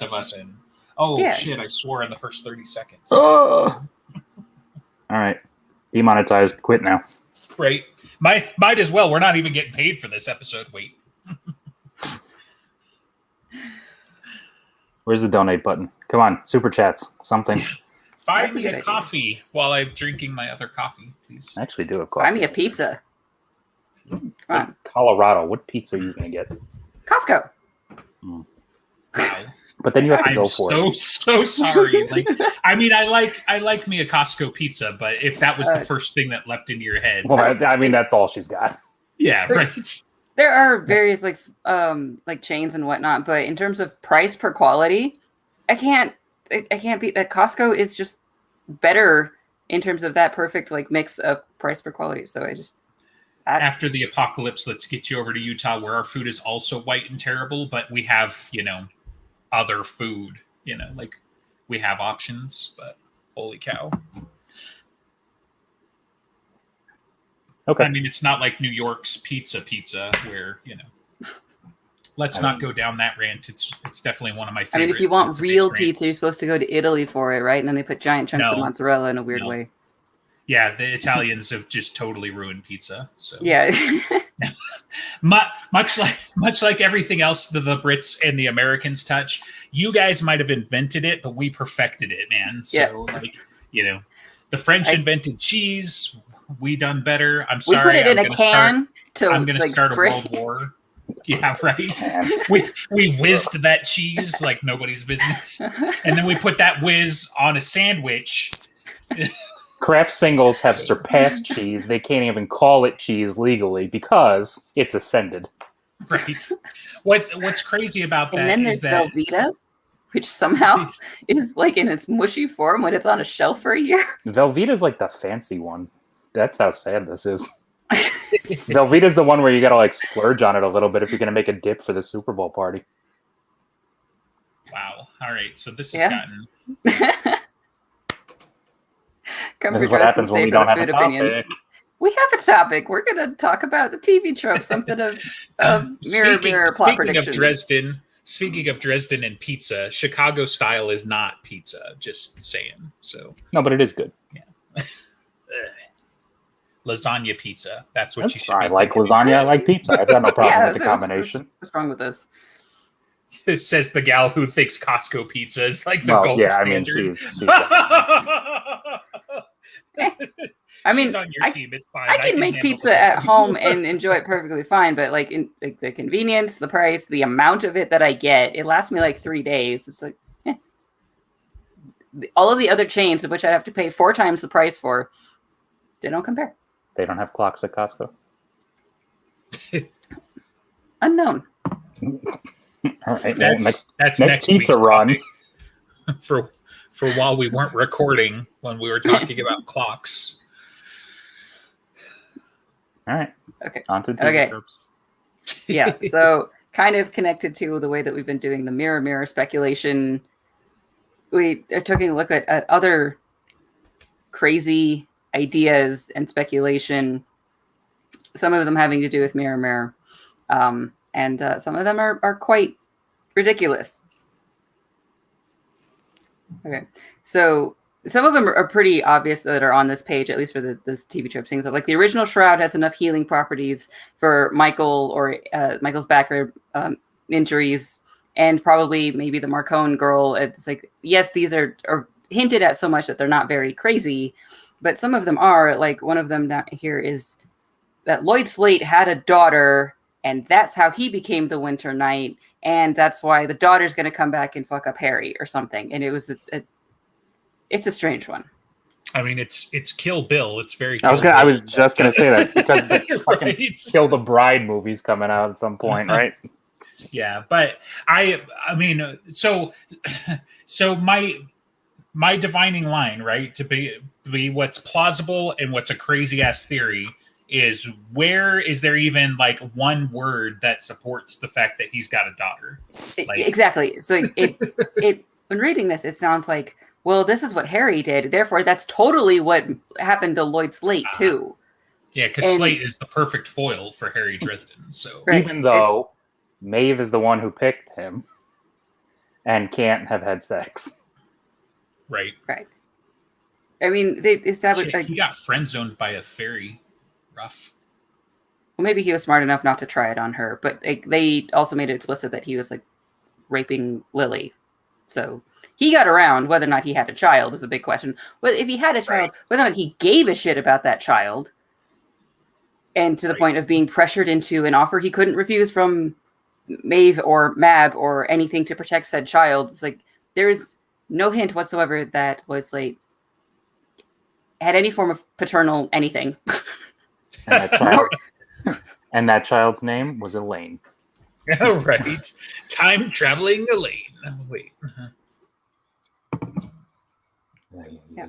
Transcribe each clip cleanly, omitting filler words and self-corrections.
of us in. Oh, Yeah. shit, I swore in the first 30 seconds. Oh. All right. Demonetized. Quit now. Right. Might as well. We're not even getting paid for this episode. Wait. Where's the donate button? Come on. Super chats. Something. Buy me a coffee while I'm drinking my other coffee, please. I actually do have coffee. Buy me a pizza. Come on. Colorado. What pizza are you going to get? Costco. Wow. But then you have to go for it. I'm so sorry. Like, I mean, I like me a Costco pizza, but if that was the first thing that leapt into your head, well, I mean, that's all she's got. Yeah, right. There are various like chains and whatnot, but in terms of price per quality, I can't beat that. Costco is just better in terms of that perfect like mix of price per quality. So after the apocalypse, let's get you over to Utah, where our food is also white and terrible, but we have other food. Like we have options, but holy cow. Okay. I mean, it's not like New York's pizza where, let's not go down that rant. It's definitely one of my favorite. I mean, if you want real pizza, you're supposed to go to Italy for it, right? And then they put giant chunks of mozzarella in a weird way. Yeah, the Italians have just totally ruined pizza. So yeah. much like everything else that the Brits and the Americans touch, you guys might have invented it, but we perfected it, man. So the French invented cheese. We done better. I'm sorry. We put it in a can I'm going to start a world war. Yeah, right. We whizzed that cheese like nobody's business, and then we put that whiz on a sandwich. Kraft singles have surpassed cheese. They can't even call it cheese legally because it's ascended. Right. What's crazy about that? And then there's Velveeta, which somehow is like in its mushy form when it's on a shelf for a year. Velveeta's like the fancy one. That's how sad this is. Velveeta's the one where you gotta like splurge on it a little bit if you're gonna make a dip for the Super Bowl party. Wow. All right. So this has gotten. This is what happens when we don't have a topic. We have a topic. We're gonna talk about the TV trope, something of mirror plot predictions. Speaking of Dresden and pizza, Chicago style is not pizza. Just saying. So no, but it is good. Yeah. Lasagna pizza. That's what you should. I like lasagna. I like pizza. I've got no problem with the combination. What's wrong with this? It says the gal who thinks Costco pizza is like the gold standard. I mean, she's I mean, she's on your team. It's fine. I can make pizza at home and enjoy it perfectly fine, but like the convenience, the price, the amount of it that I get, it lasts me like 3 days. It's like all of the other chains of which I have to pay 4 times the price for, they don't compare. They don't have clocks at Costco. Unknown. All right. That's next pizza run. For while we weren't recording when we were talking about clocks. All right. Okay. On to TVTropes. Yeah. So kind of connected to the way that we've been doing the mirror speculation. We are taking a look at other crazy ideas and speculation. Some of them having to do with mirror. And some of them are quite ridiculous. Okay, so some of them are pretty obvious that are on this page, at least for this TV trope things. Like the original shroud has enough healing properties for Michael or Michael's back injuries, and probably maybe the Marcone girl. It's like, yes, these are hinted at so much that they're not very crazy, but some of them are. Like one of them down here is that Lloyd Slate had a daughter, and that's how he became the Winter Knight. And that's why the daughter's going to come back and fuck up Harry or something. And it was it's a strange one. I mean, it's Kill Bill. It's very. I was just going to say that. It's because the fucking right. Kill the Bride movie's coming out at some point, right? Yeah, but I mean, so my divining line, right, to be what's plausible and what's a crazy ass theory is where is there even like one word that supports the fact that he's got a daughter? Like, exactly. So it when reading this, it sounds like, well, this is what Harry did. Therefore, that's totally what happened to Lloyd Slate too. Yeah, because Slate is the perfect foil for Harry Dresden. So even though Maeve is the one who picked him, and can't have had sex. Right. I mean, they established Shit, he got friend zoned by a fairy. Rough. well, maybe he was smart enough not to try it on her, but they also made it explicit that he was like raping Lily. So he got around. Whether or not he had a child is a big question. But if he had a child, whether or not he gave a shit about that child, and to the point of being pressured into an offer he couldn't refuse from Maeve or Mab or anything to protect said child, it's like there is no hint whatsoever that Lloyd Slate had any form of paternal anything. And that child's name was Elaine. Right. Time traveling Elaine. Oh, wait. Yeah.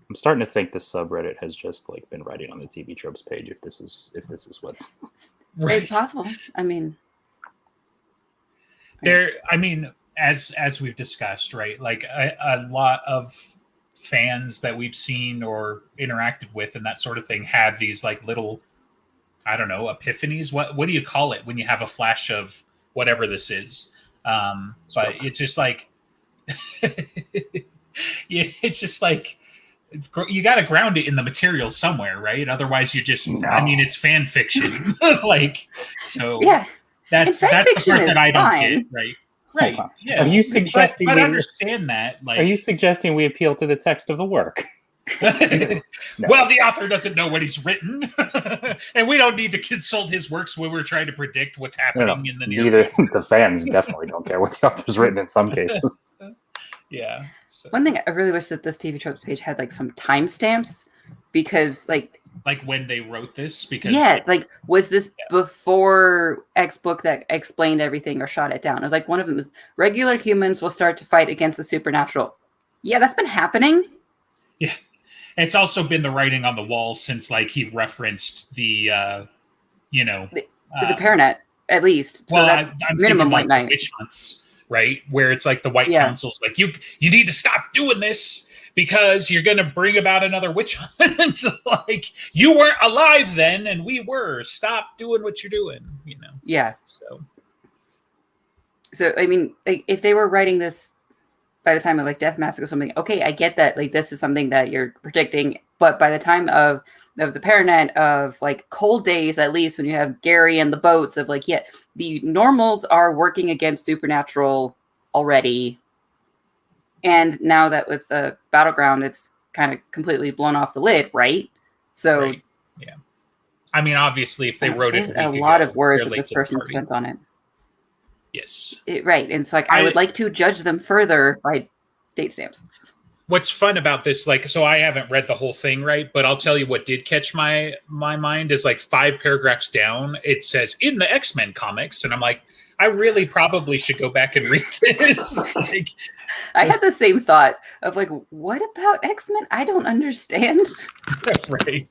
I'm starting to think this subreddit has just like been writing on the TVTropes page. If this is what's Right. It's possible. I mean, as we've discussed, right? Like a lot of fans that we've seen or interacted with and that sort of thing have these like little, I don't know, epiphanies. What do you call it when you have a flash of whatever this is? But it's just like, it's just like, you got to ground it in the material somewhere, right? Otherwise you just, I mean, it's fan fiction. Like, so yeah. that's the part that I don't get, right? Right. Yeah. Are you suggesting but understand that? Like, are you suggesting we appeal to the text of the work? No. Well, the author doesn't know what he's written, and we don't need to consult his works when we're trying to predict what's happening in the near future. The fans definitely don't care what the author's written in some cases. Yeah. So. One thing I really wish that this TVTropes page had like some timestamps, because like when they wrote this, because like was this before X book that explained everything or shot it down? It was like one of them was regular humans will start to fight against the supernatural. Yeah, that's been happening. Yeah, it's also been the writing on the wall since like he referenced the the Paranet at least. So that's I'm minimum thinking, one night. Witch hunts, right? Where it's like the White Council's like you need to stop doing this because you're going to bring about another witch hunt. Like, you weren't alive then, and we were. Stop doing what you're doing, Yeah. So I mean, like, if they were writing this by the time of like Death Mask or something, okay, I get that. Like, this is something that you're predicting. But by the time of the Paranet, of like Cold Days, at least when you have Gary and the boats, of like, the normals are working against supernatural already. And now that with the Battleground, it's kind of completely blown off the lid, right? So, right. Yeah. I mean, obviously, if they wrote it, a lot of words that this person spent on it. Yes. Right. And so, like, I would like to judge them further by date stamps. What's fun about this, like, so I haven't read the whole thing, right? But I'll tell you what did catch my mind is like 5 paragraphs down, it says in the X-Men comics, and I'm like, I really probably should go back and read this. Like, I had the same thought of like, what about X-Men? I don't understand. Right.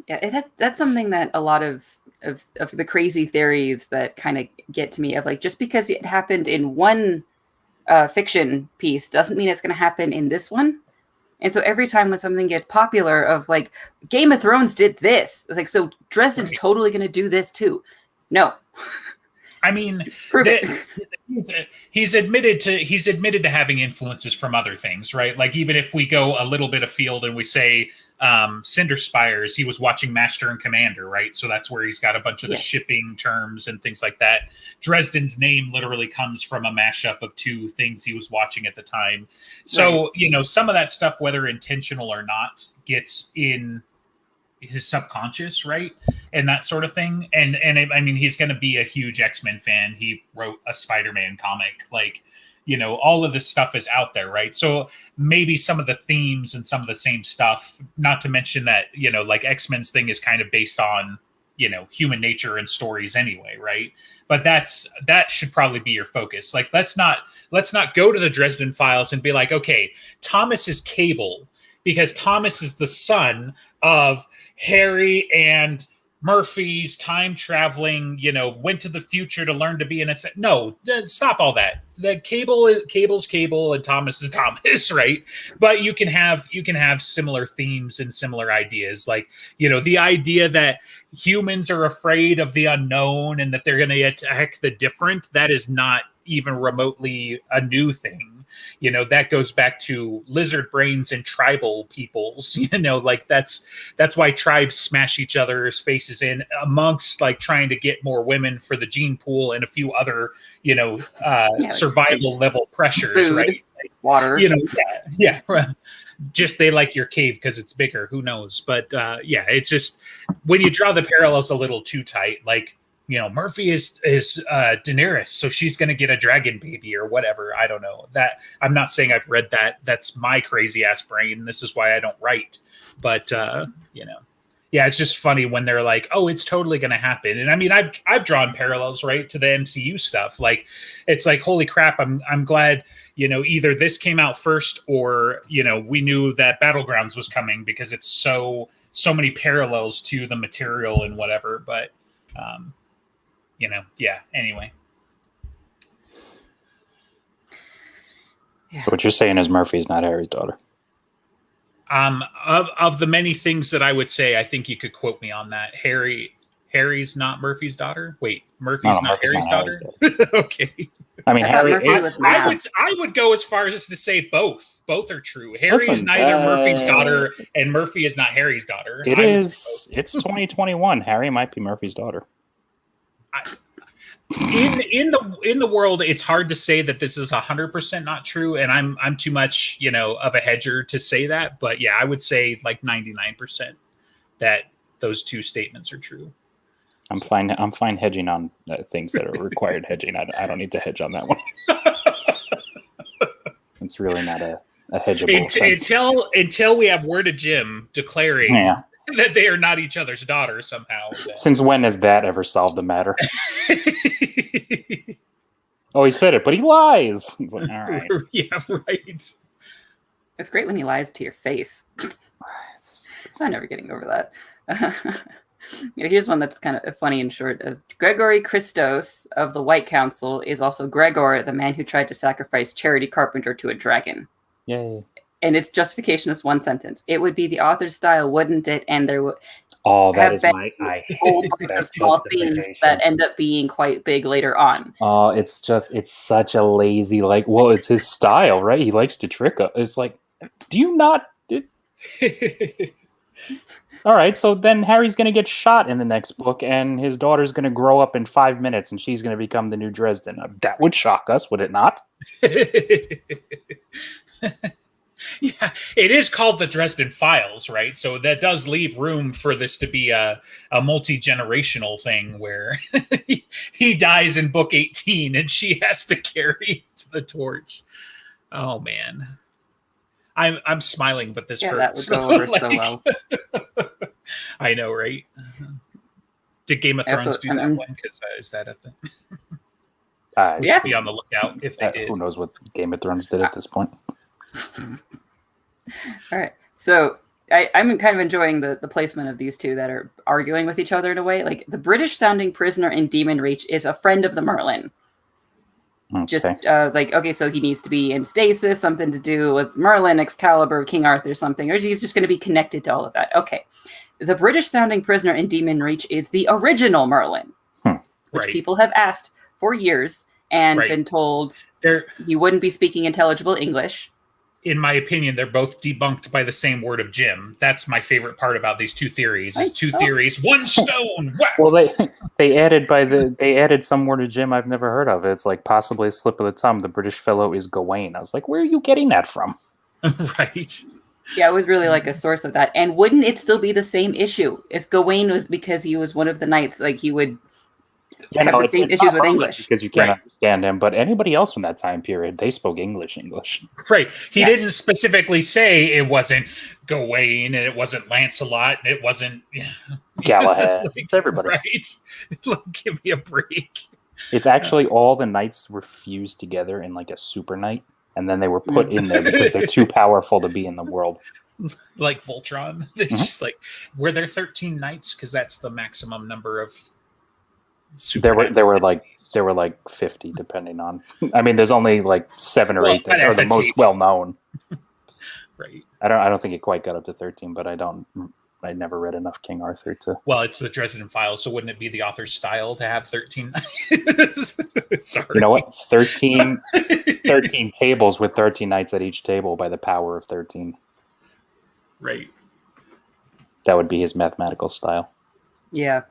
Yeah, that's something that a lot of the crazy theories that kind of get to me, of like, just because it happened in one fiction piece doesn't mean it's going to happen in this one. And so every time when something gets popular, of like, Game of Thrones did this, it's like, so Dresden's totally going to do this too. No. I mean, he's admitted to having influences from other things, right? Like, even if we go a little bit afield and we say Cinder Spires, he was watching Master and Commander, right? So that's where he's got a bunch of the shipping terms and things like that. Dresden's name literally comes from a mashup of 2 things he was watching at the time. So, some of that stuff, whether intentional or not, gets in his subconscious, right? And that sort of thing. And I mean, he's going to be a huge X-Men fan. He wrote a Spider-Man comic. Like, all of this stuff is out there, right? So maybe some of the themes and some of the same stuff, not to mention that, like X-Men's thing is kind of based on, human nature and stories anyway, right? But that should probably be your focus. Like, let's not go to the Dresden Files and be like, okay, Thomas is Cable because Thomas is the son of Harry and Murphy's time traveling, went to the future to learn to be an assassin. No, stop all that. The Cable's Cable and Thomas is Thomas, right? But you can have similar themes and similar ideas, like the idea that humans are afraid of the unknown and that they're going to attack the different. That is not even remotely a new thing. That goes back to lizard brains and tribal peoples. Like that's why tribes smash each other's faces in amongst like trying to get more women for the gene pool and a few other survival level pressures, food, right? Like, water, yeah. Just they like your cave because it's bigger. Who knows? But it's just when you draw the parallels a little too tight, like. Murphy is Daenerys, so she's going to get a dragon baby or whatever. I don't know that. I'm not saying I've read that. That's my crazy ass brain. This is why I don't write. But it's just funny when they're like, "Oh, it's totally going to happen." And I mean, I've drawn parallels right to the MCU stuff. Like, it's like, holy crap! I'm glad either this came out first or we knew that Battlegrounds was coming because it's so many parallels to the material and whatever. But anyway. So what you're saying is Murphy's not Harry's daughter. Of the many things that I would say, I think you could quote me on that. Harry's not Murphy's daughter. Wait, Murphy's not Harry's daughter. Okay. I mean, I would go as far as to say both. Both are true. Harry is neither Murphy's daughter, and Murphy is not Harry's daughter. It's 2021. Harry might be Murphy's daughter. In the world, it's hard to say that this is 100% not true, and I'm too much of a hedger to say that. But yeah, I would say like 99% that those two statements are true. I'm fine hedging on things that are required hedging. I don't need to hedge on that one. It's really not a hedgeable until we have word of Jim declaring that they are not each other's daughters somehow. Since when has that ever solved the matter? Oh, he said it, but he lies. It's like, all right. Yeah, right. It's great when he lies to your face. I'm never getting over that. Here's one that's kind of funny and short. Gregory Christos of the White Council is also Gregor, the man who tried to sacrifice Charity Carpenter to a dragon. Yay. And its justification is one sentence. It would be the author's style, wouldn't it? And there would I whole bunch of small things that end up being quite big later on. Oh, it's such a lazy, it's his style, right? He likes to trick us. It's like, do you not... All right, so then Harry's going to get shot in the next book, and his daughter's going to grow up in 5 minutes, and she's going to become the new Dresden. That would shock us, would it not? Yeah, it is called the Dresden Files, right? So that does leave room for this to be a multi-generational thing where he dies in book 18 and she has to carry the torch. Oh man, I'm smiling, but this hurts. That would go over so well. I know, right? Did Game of Thrones do that one? Because is that a thing? Yeah. Be on the lookout if they did. Who knows what Game of Thrones did at this point? All right, so I'm kind of enjoying the placement of these two that are arguing with each other in a way. Like the British sounding prisoner in Demonreach is a friend of the Merlin. Okay. Just so he needs to be in stasis, something to do with Merlin, Excalibur, King Arthur, something, or he's just going to be connected to all of that. Okay, the British sounding prisoner in Demonreach is the original Merlin, which people have asked for years and been told he wouldn't be speaking intelligible English. In my opinion, they're both debunked by the same word of Jim. That's my favorite part about these two theories. Theories, one stone. Wow. Well, they added some word of Jim I've never heard of. It's like possibly a slip of the tongue. The British fellow is Gawain. I was like, where are you getting that from? Right. Yeah, it was really like a source of that. And wouldn't it still be the same issue if Gawain was because he was one of the knights? Like he would. Have the same issues with English because you can't understand him, but anybody else from that time period, they spoke English. Right. He didn't specifically say it wasn't Gawain and it wasn't Lancelot and it wasn't Galahad. It's everybody. Right. Give me a break. It's actually all the knights were fused together in like a super knight, and then they were put in there because they're too powerful to be in the world. like Voltron. It's just like, were there 13 knights? Because that's the maximum number of. There were like 50, depending on. I mean, there's only like 7 or 8 that are the most well known. Right. I don't think it quite got up to 13, but I never read enough King Arthur to. Well, it's the Dresden Files, so wouldn't it be the author's style to have 13? Sorry. You know what? 13 tables with 13 knights at each table by the power of 13. Right. That would be his mathematical style. Yeah.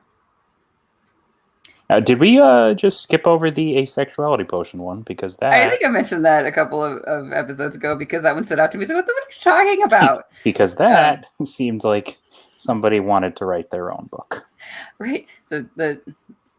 Did we just skip over the asexuality potion one? Because that... I think I mentioned that a couple of episodes ago because that one stood out to me. So what are you talking about? Because that seemed like somebody wanted to write their own book. Right. So the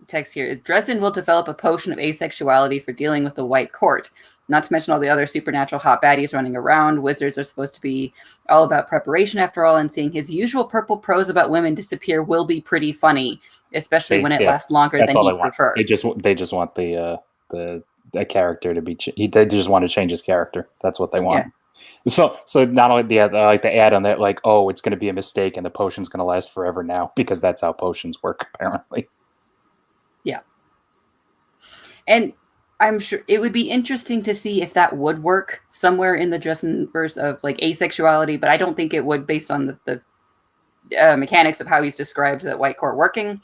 text here is, Dresden will develop a potion of asexuality for dealing with the White Court. Not to mention all the other supernatural hot baddies running around. Wizards are supposed to be all about preparation after all, and seeing his usual purple prose about women disappear will be pretty funny, especially when it lasts longer than he prefer. They just want the character to be. They just want to change his character. That's what they want. Yeah. So not only like the add on that, like, oh, it's going to be a mistake and the potion's going to last forever now, because that's how potions work apparently. Yeah, and I'm sure it would be interesting to see if that would work somewhere in the Dresden-verse of like asexuality, but I don't think it would based on the mechanics of how he's described the White Court working.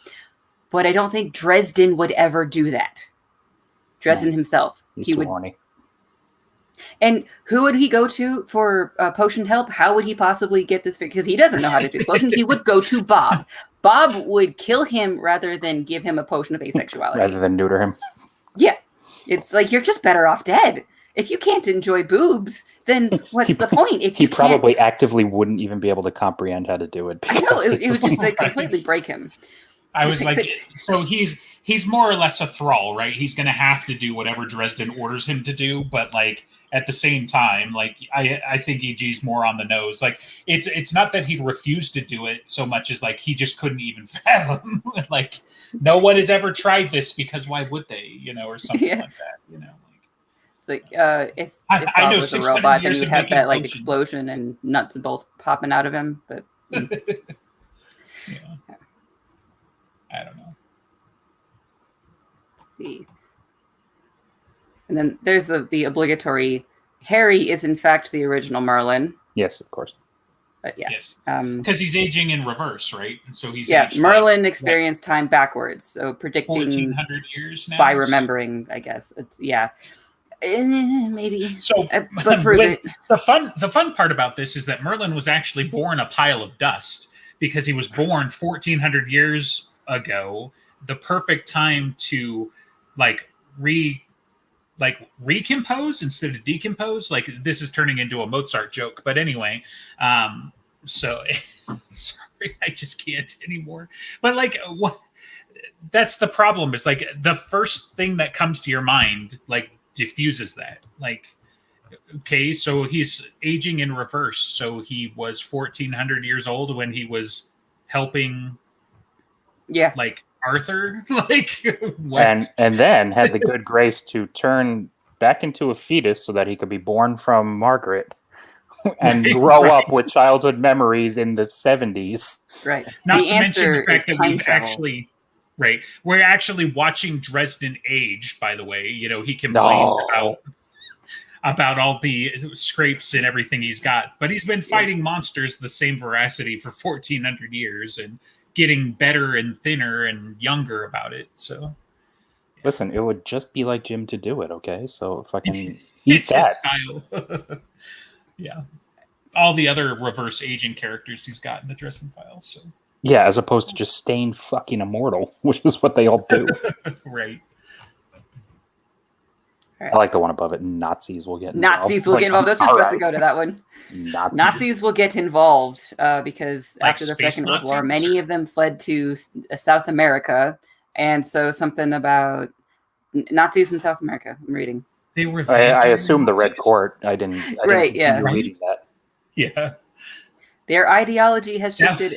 But I don't think Dresden would ever do that. Dresden himself. He's too horny. And who would he go to for potion help? How would he possibly get this? Because he doesn't know how to do the potion. He would go to Bob. Bob would kill him rather than give him a potion of asexuality. Rather than neuter him. Yeah. It's like, you're just better off dead. If you can't enjoy boobs, then what's the point? If he probably actively wouldn't even be able to comprehend how to do it. I know, it would just like completely break him. I was like, so he's more or less a thrall, right? He's going to have to do whatever Dresden orders him to do, but like at the same time, like I think EG's more on the nose. Like it's not that he refused to do it so much as like he just couldn't even fathom. Like no one has ever tried this because why would they? Or something like that. It's like if Bob was a robot, then he would have that like explosion and nuts and bolts popping out of him. But yeah. I don't know. Let's see. And then there's the obligatory Harry is in fact the original Merlin. Yes, of course. But yeah. Yes. Because he's aging in reverse, right? And so he's Merlin experienced time backwards. So predicting 1,400 years now. By remembering, I guess. It's maybe. So but prove it. The fun part about this is that Merlin was actually born a pile of dust because he was born 1,400 years ago, the perfect time to recompose instead of decompose. Like this is turning into a Mozart joke, but anyway, so sorry, I just can't anymore. But like, what? That's the problem. Is like the first thing that comes to your mind, like diffuses that. Like, okay, so he's aging in reverse. So he was 1,400 years old when he was helping. Yeah, like Arthur, like what? and then had the good grace to turn back into a fetus so that he could be born from Margaret and grow up with childhood memories in the 70s. Right. Not to mention the fact that we're actually watching Dresden age. By the way, he complains about all the scrapes and everything he's got, but he's been fighting monsters the same veracity for 1,400 years and getting better and thinner and younger about it. So listen, it would just be like Jim to do it, okay? So fucking eat that. His style. Yeah. All the other reverse aging characters he's got in the Dresden Files. So yeah, as opposed to just staying fucking immortal, which is what they all do. Right. I like the one above it. Nazis will get involved. Nazis will get involved. That's supposed to go to that one. Nazis will get involved because after the Second World War, many of them fled to South America. And so something about Nazis in South America, I'm reading. They were. I assume the Red Court. I didn't reading that. Yeah. Their ideology has shifted.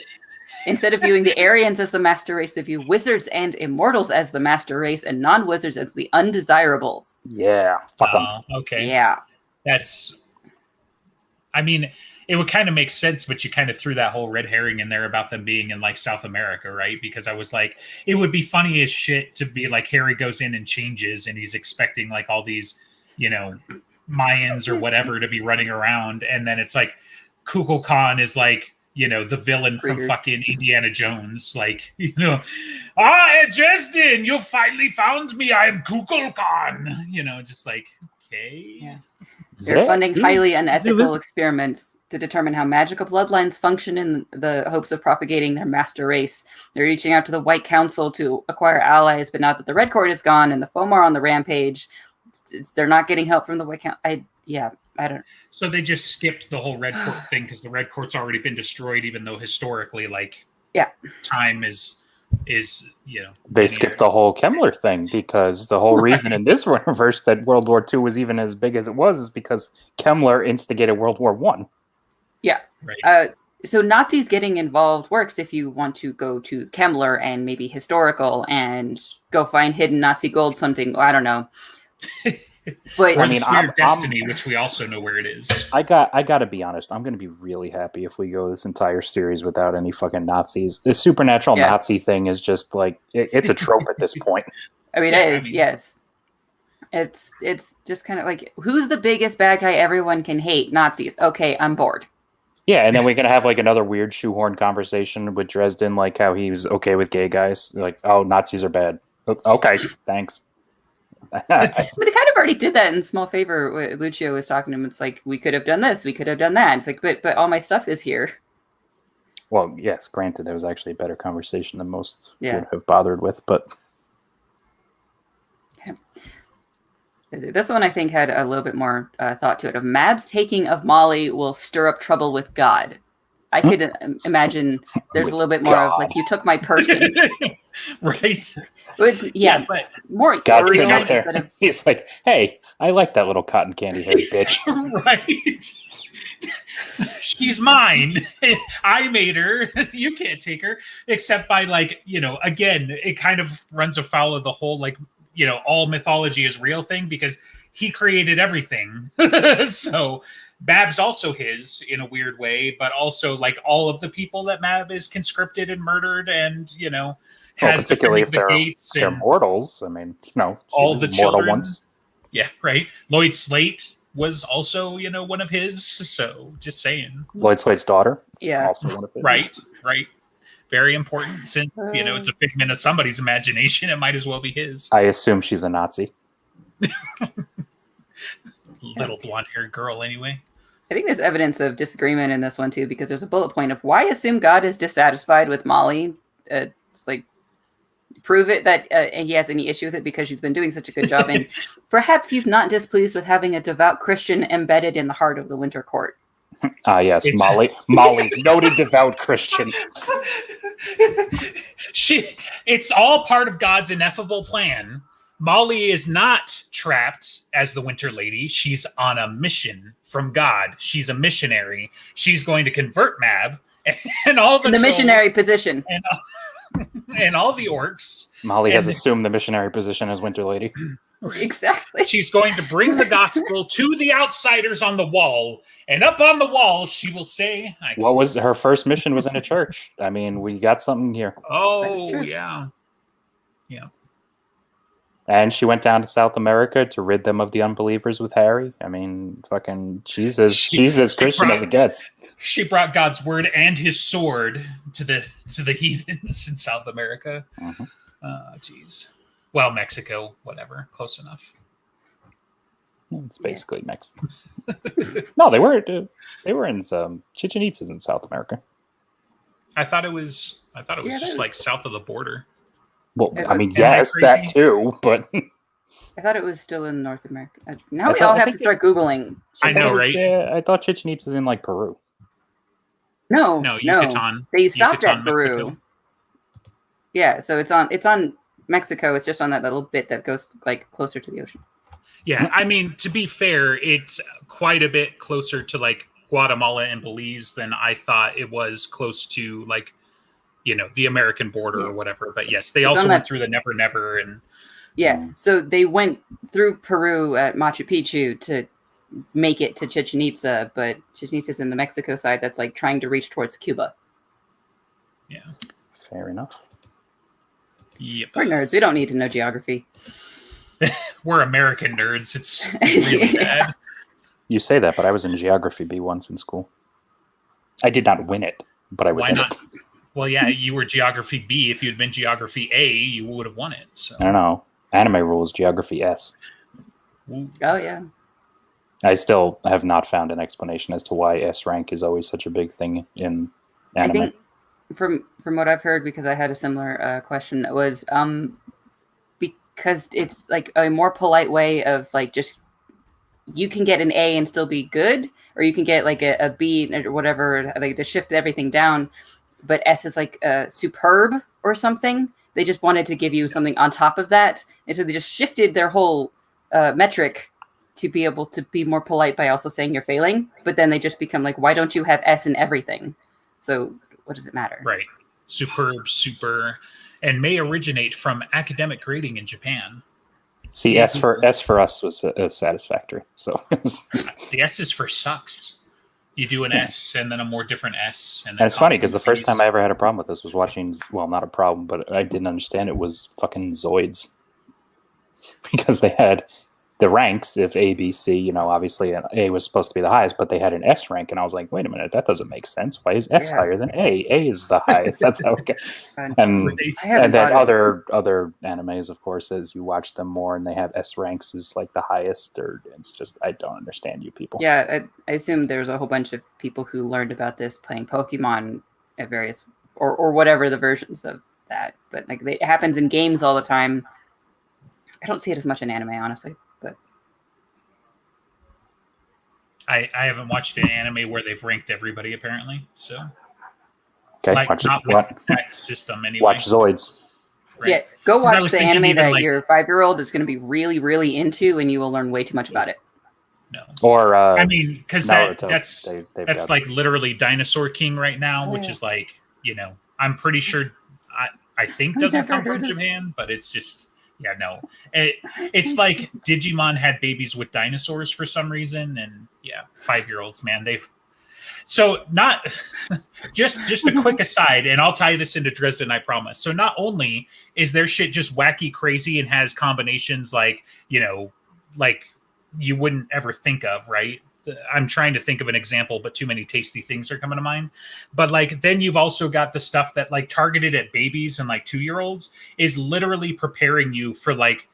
Instead of viewing the Aryans as the master race, they view wizards and immortals as the master race and non-wizards as the undesirables. Yeah. Fuck them. Okay. Yeah. That's... I mean, it would kind of make sense, but you kind of threw that whole red herring in there about them being in like South America, right? Because I was like, it would be funny as shit to be like Harry goes in and changes and he's expecting like all these, you know, Mayans or whatever to be running around. And then it's like Kukulkan is like, you know, the villain from fucking Indiana Jones. Like, you know, at Dresden, you finally found me. I'm Kukulkan. You know, just like, okay. Yeah. They're funding highly unethical experiments to determine how magical bloodlines function in the hopes of propagating their master race. They're reaching out to the White Council to acquire allies, but now that the Red Court is gone and the Foam are on the rampage, they're not getting help from the White Council. I don't. So they just skipped the whole Red Court thing because the Red Court's already been destroyed, even though historically, like, time is you know, they skipped the whole Kemmler thing because the whole reason in this universe that World War II was even as big as it was is because Kemmler instigated World War I. Yeah. Right. So Nazis getting involved works if you want to go to Kemmler and maybe historical and go find hidden Nazi gold something. I don't know. But I mean, Destiny, which we also know where it is. I got to be honest. I'm going to be really happy if we go this entire series without any fucking Nazis. The supernatural Nazi thing is just like it's a trope at this point. I mean, it is. Yes, it's just kind of like, who's the biggest bad guy everyone can hate? Nazis. Okay, I'm bored. Yeah, and then we're gonna have like another weird shoehorn conversation with Dresden, like how he was okay with gay guys. Like, oh, Nazis are bad. Okay, thanks. But they kind of already did that in Small Favor. Lucio was talking to him. It's like, we could have done this, we could have done that. It's like, but all my stuff is here. Well, yes, granted, it was actually a better conversation than most would have bothered with, but this one I think had a little bit more thought to it. Of Mab's taking of Molly will stir up trouble with God. I could imagine there's a little bit more of like, you took my person. Right. It's, but more God's sitting up there. He's like, hey, I like that little cotton candy haired bitch. Right. She's mine. I made her. You can't take her. Except by like, you know, again, it kind of runs afoul of the whole like, you know, all mythology is real thing because he created everything. So Mab's also his in a weird way, but also like all of the people that Mab is conscripted and murdered and, you know, has particularly if they're mortals. I mean, you know, all the children. Ones. Yeah, right. Lloyd Slate was also, you know, one of his. So just saying. Lloyd Slate's daughter. Yeah. Also one of his. Right. Very important. Since, you know, it's a figment of somebody's imagination, it might as well be his. I assume she's a Nazi. Little blonde-haired girl, anyway. I think there's evidence of disagreement in this one, too, because there's a bullet point of why assume God is dissatisfied with Molly. It's like, prove it that he has any issue with it because she's been doing such a good job. And perhaps he's not displeased with having a devout Christian embedded in the heart of the Winter Court. Yes, Molly, noted devout Christian. It's all part of God's ineffable plan. Molly is not trapped as the Winter Lady. She's on a mission from God. She's a missionary. She's going to convert Mab and all the missionary position. And all the orcs. Molly has assumed the missionary position as Winter Lady. Exactly. She's going to bring the gospel to the outsiders on the wall. And up on the wall, she will say... What was her first mission was in a church. I mean, we got something here. Oh, yeah. Yeah. And she went down to South America to rid them of the unbelievers with Harry. I mean, fucking, she's as Christian as it gets. She brought God's word and his sword to the heathens in South America. Jeez. Well, Mexico, whatever, close enough. It's basically Mexico. No, they were in Chichen Itza's in South America. I thought it was just like south of the border. Well, I mean, yes, that too, but I thought it was still in North America. Now we all have to start Googling. I know, right? Yeah, I thought Chichen Itza's in like Peru. No, Yucatan. They stopped Yucatan, at Peru. Mexico. Yeah, so it's on Mexico. It's just on that little bit that goes like closer to the ocean. Yeah, I mean, to be fair, it's quite a bit closer to like Guatemala and Belize than I thought it was close to like, you know, the American border or whatever. But yes, they also went through the Never Never and so they went through Peru at Machu Picchu to make it to Chichen Itza, but Chichen Itza's in the Mexico side that's like trying to reach towards Cuba. Yeah. Fair enough. Yep. We're nerds. We don't need to know geography. We're American nerds. It's really bad. You say that, but I was in Geography B once in school. I did not win it, but I was in it. Well, yeah, you were Geography B. If you had been Geography A, you would have won it. So. I don't know. Anime rules, Geography S. Oh, yeah. I still have not found an explanation as to why S rank is always such a big thing in anime. I think from what I've heard, because I had a similar question, was because it's like a more polite way of like just you can get an A and still be good, or you can get like a B or whatever, like to shift everything down. But S is like superb or something. They just wanted to give you something on top of that, and so they just shifted their whole metric to be able to be more polite by also saying you're failing. But then they just become like, why don't you have S in everything? So what does it matter? Right. Superb, super, and may originate from academic grading in Japan. See, S for us was satisfactory. So the S is for sucks. You do an S and then a more different S. And it's funny because the first time I ever had a problem with this was watching, well, not a problem, but I didn't understand it was fucking Zoids. Because they had the ranks, if A, B, C, you know, obviously an A was supposed to be the highest, but they had an S rank, and I was like, wait a minute, that doesn't make sense. Why is S higher than A? A is the highest. That's how it goes. And then other animes, of course, as you watch them more and they have S ranks is like the highest, or it's just, I don't understand you people. Yeah, I assume there's a whole bunch of people who learned about this playing Pokemon at various, or whatever the versions of that, but like it happens in games all the time. I don't see it as much in anime, honestly, but I haven't watched an anime where they've ranked everybody apparently. So okay, like watch not with that system anyway. Watch Zoids. Right. Yeah, go watch the anime that like, your 5-year-old is going to be really, really into, and you will learn way too much about it. No, or I mean, because that's they've like literally Dinosaur King right now, which is like, you know, I'm pretty sure I think doesn't come from Japan, but it's just. Yeah, no. It's like Digimon had babies with dinosaurs for some reason, and yeah, 5-year-olds, man, they've. So not just a quick aside, and I'll tie this into Dresden, I promise. So not only is their shit just wacky, crazy, and has combinations like, you know, like you wouldn't ever think of, right? I'm trying to think of an example, but too many tasty things are coming to mind. But like, then you've also got the stuff that like targeted at babies and like 2-year-olds is literally preparing you for like,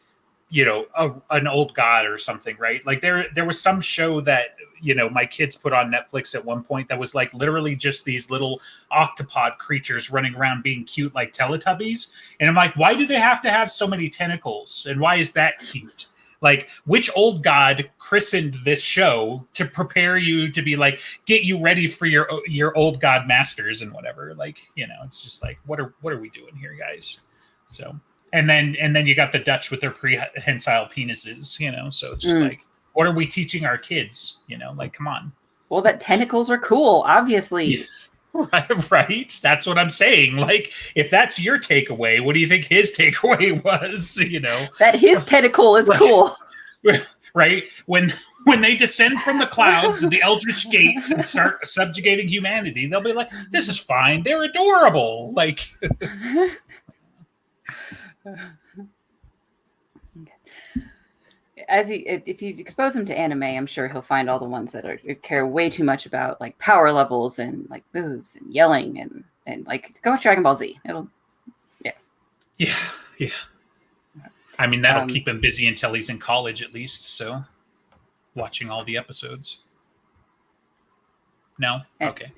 you know, an old god or something, right? Like there was some show that, you know, my kids put on Netflix at one point that was like literally just these little octopod creatures running around being cute like Teletubbies. And I'm like, why do they have to have so many tentacles? And why is that cute? Like, which old god christened this show to prepare you to be like, get you ready for your old god masters and whatever? Like, you know, it's just like, what are we doing here, guys? So, and then you got the Dutch with their prehensile penises, you know. So it's just like, what are we teaching our kids? You know, like, come on. Well, that tentacles are cool, obviously. Right. That's what I'm saying. Like, if that's your takeaway, what do you think his takeaway was? You know, that his tentacle is cool. Right. When they descend from the clouds and the Eldritch Gates and start subjugating humanity, they'll be like, this is fine. They're adorable. Like, if you expose him to anime, I'm sure he'll find all the ones that care way too much about like power levels and like moves and yelling and like go watch Dragon Ball Z. Yeah. I mean, that'll keep him busy until he's in college, at least. So, watching all the episodes. No, okay.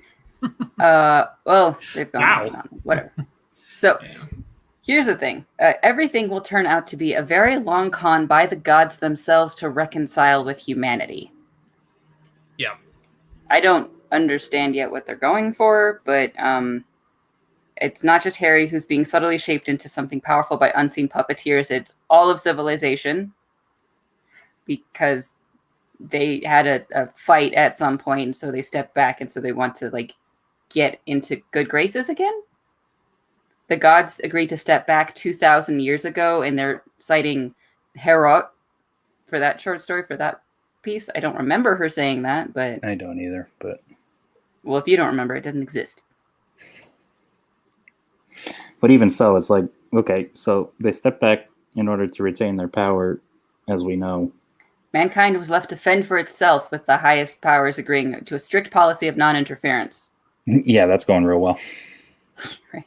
Well, they've gone on. Whatever. So. Yeah. Here's the thing. Everything will turn out to be a very long con by the gods themselves to reconcile with humanity. Yeah. I don't understand yet what they're going for, but it's not just Harry who's being subtly shaped into something powerful by unseen puppeteers. It's all of civilization because they had a fight at some point, so they stepped back, and so they want to like get into good graces again. The gods agreed to step back 2,000 years ago, and they're citing Herod for that short story, for that piece. I don't remember her saying that, but I don't either. But well, if you don't remember, it doesn't exist. But even so, it's like, okay, so they step back in order to retain their power, as we know. Mankind was left to fend for itself, with the highest powers agreeing to a strict policy of non-interference. Yeah, that's going real well. Right.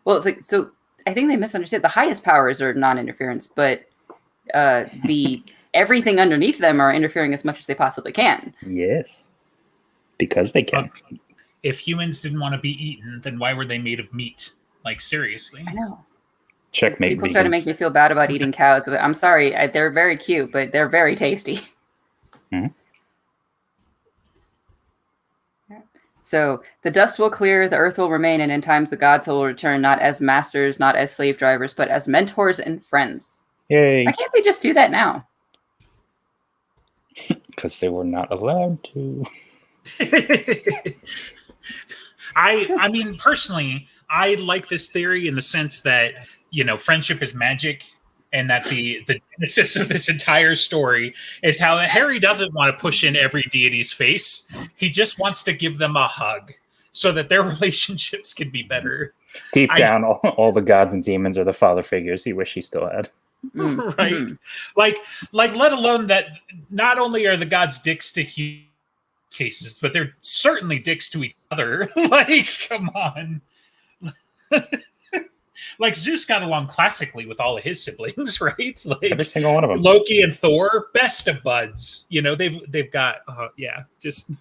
Well, it's like, so I think they misunderstand. The highest powers are non-interference, but the everything underneath them are interfering as much as they possibly can. Yes. Because they can. If humans didn't want to be eaten, then why were they made of meat? Like, seriously. I know. Checkmate. People try to make me feel bad about eating cows, but I'm sorry. They're very cute, but they're very tasty. Mm-hmm. So the dust will clear, the earth will remain, and in times the gods will return, not as masters, not as slave drivers, but as mentors and friends. Yay. Why can't they just do that now? Because they were not allowed to. I mean, personally, I like this theory in the sense that, you know, friendship is magic, and that the genesis of this entire story is how Harry doesn't want to push in every deity's face. He just wants to give them a hug so that their relationships can be better. Deep down, all the gods and demons are the father figures he wished he still had. Right? Like, let alone that not only are the gods dicks to human cases, but they're certainly dicks to each other. Like, come on. Like, Zeus got along classically with all of his siblings, right? Like, every single one of them. Loki and Thor, best of buds. You know, they've got just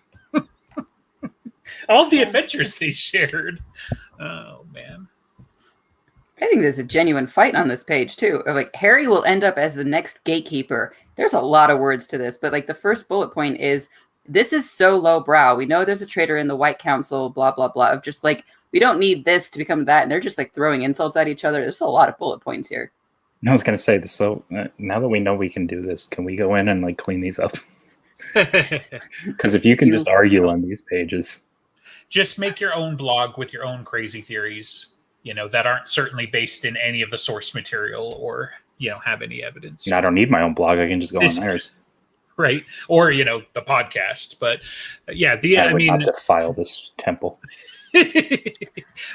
all the adventures they shared. Oh man. I think there's a genuine fight on this page too. Like, Harry will end up as the next gatekeeper. There's a lot of words to this, but like the first bullet point is, this is so lowbrow. We know there's a traitor in the White Council, blah, blah, blah. Of just like, we don't need this to become that. And they're just like throwing insults at each other. There's a lot of bullet points here. I was going to say this. So now that we know we can do this, can we go in and like clean these up? Because if you can just argue on these pages. Just make your own blog with your own crazy theories, you know, that aren't certainly based in any of the source material or, you know, have any evidence. I don't need my own blog. I can just go on theirs. Right. Or, you know, the podcast. But yeah, I mean, not defile this temple. Okay,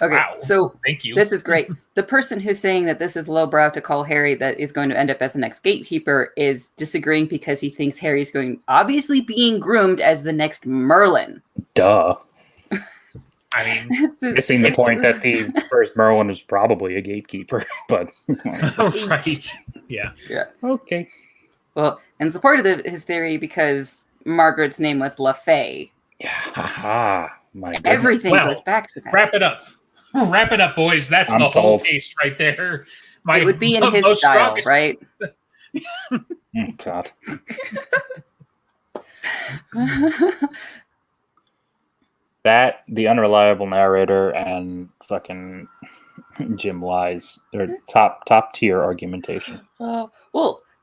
wow. So thank you. This is great. The person who's saying that this is lowbrow to call Harry that is going to end up as the next gatekeeper is disagreeing because he thinks Harry's obviously being groomed as the next Merlin. Duh. I mean, missing the point that the first Merlin was probably a gatekeeper, but right. Yeah. Okay. Well, in support of his theory, because Margaret's name was LaFay. Yeah. My goodness. Everything goes back to that. Wrap it up, boys. That's the whole case right there. It would be in his style, right? God. That, the unreliable narrator, and fucking Jim lies are top tier argumentation. Well,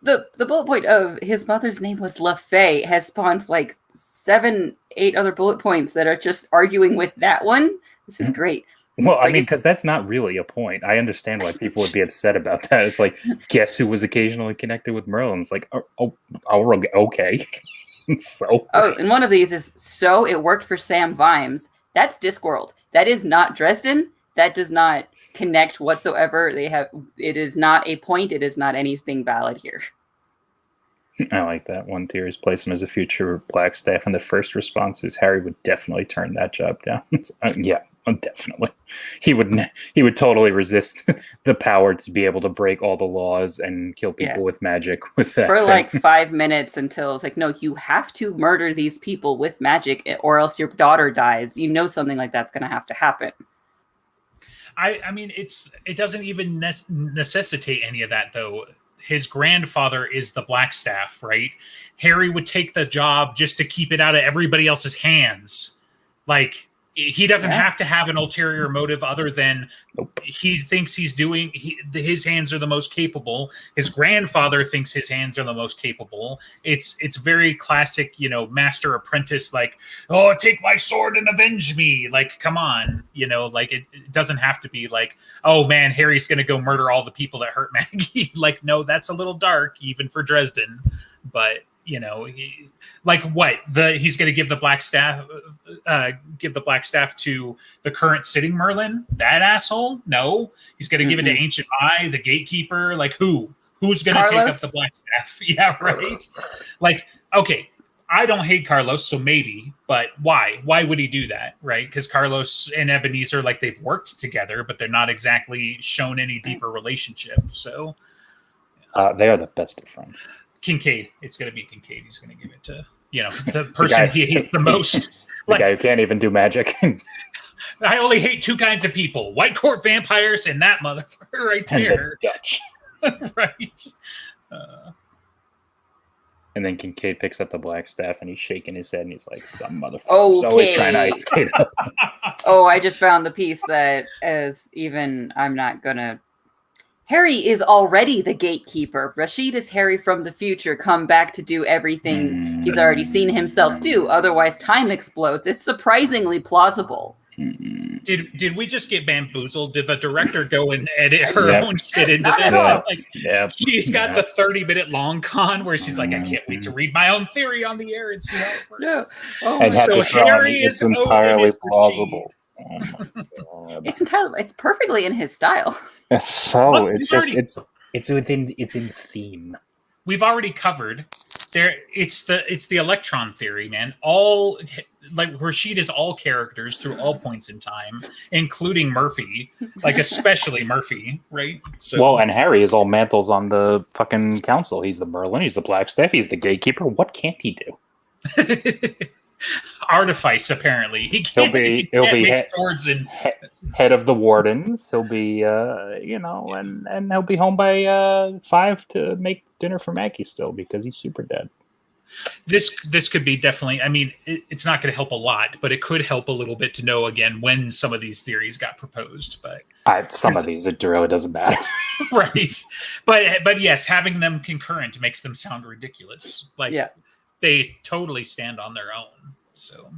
the bullet point of his mother's name was LaFay has spawned like 7-8 other bullet points that are just arguing with that one. This is great. Well, I mean, because that's not really a point. I understand why people would be upset about that. It's like, guess who was occasionally connected with Merlin? It's like, okay. So. Oh, and one of these is, so it worked for Sam Vimes. That's Discworld. That is not Dresden. That does not connect whatsoever. It is not a point. It is not anything valid here. I like that. One theory is place him as a future Blackstaff, and the first response is Harry would definitely turn that job down. Yeah, definitely. He would totally resist the power to be able to break all the laws and kill people with magic with that. For like 5 minutes until it's like, no, you have to murder these people with magic or else your daughter dies. You know something like that's going to have to happen. I mean, it doesn't even necessitate any of that, though. His grandfather is the Blackstaff, right? Harry would take the job just to keep it out of everybody else's hands. Like, he doesn't have to have an ulterior motive other than he thinks his hands are the most capable. His grandfather thinks his hands are the most capable. It's very classic, you know, master apprentice, like, oh, take my sword and avenge me. Like, come on, you know, like it doesn't have to be like, oh man, Harry's going to go murder all the people that hurt Maggie. Like, no, that's a little dark even for Dresden, but you know, like what he's going to give the Blackstaff, to the current sitting Merlin. That asshole? No, he's going to give it to Ancient Eye, the Gatekeeper. Like who's going to take up the Blackstaff? Yeah, right. Like, okay, I don't hate Carlos, so maybe, but why? Why would he do that? Right? Because Carlos and Ebenezer, like, they've worked together, but they're not exactly shown any deeper relationship. So they are the best of friends. Kincaid. It's going to be Kincaid. He's going to give it to, the person he hates the most. The guy who can't even do magic. I only hate two kinds of people: White Court vampires and that motherfucker right there. And Dutch. Right. And then Kincaid picks up the Blackstaff and he's shaking his head and he's like, some motherfucker's always trying to ice skate up. Oh, I just found the piece that I'm not going to... Harry is already the Gatekeeper. Rashid is Harry from the future, come back to do everything he's already seen himself do. Otherwise, time explodes. It's surprisingly plausible. Did we just get bamboozled? Did the director go and edit her own shit into this? She's got the 30-minute long con where she's like, I can't wait to read my own theory on the air and see how it works. No. Oh, so Harry is entirely plausible. It's perfectly in his style. So it's in theme. We've already covered there. It's the electron theory, man. All like Rashid is all characters through all points in time, including Murphy, like especially Murphy, right? So, and Harry is all mantles on the fucking council. He's the Merlin. He's the Blackstaff. He's the Gatekeeper. What can't he do? Artifice, apparently. He'll be swords and head of the Wardens. He'll be and he'll be home by 5 to make dinner for Mackie still because he's super dead. This could be definitely, I mean, it's not going to help a lot, but it could help a little bit to know again when some of these theories got proposed. But some of these, it really doesn't matter. Right. But yes, having them concurrent makes them sound ridiculous. They totally stand on their own. So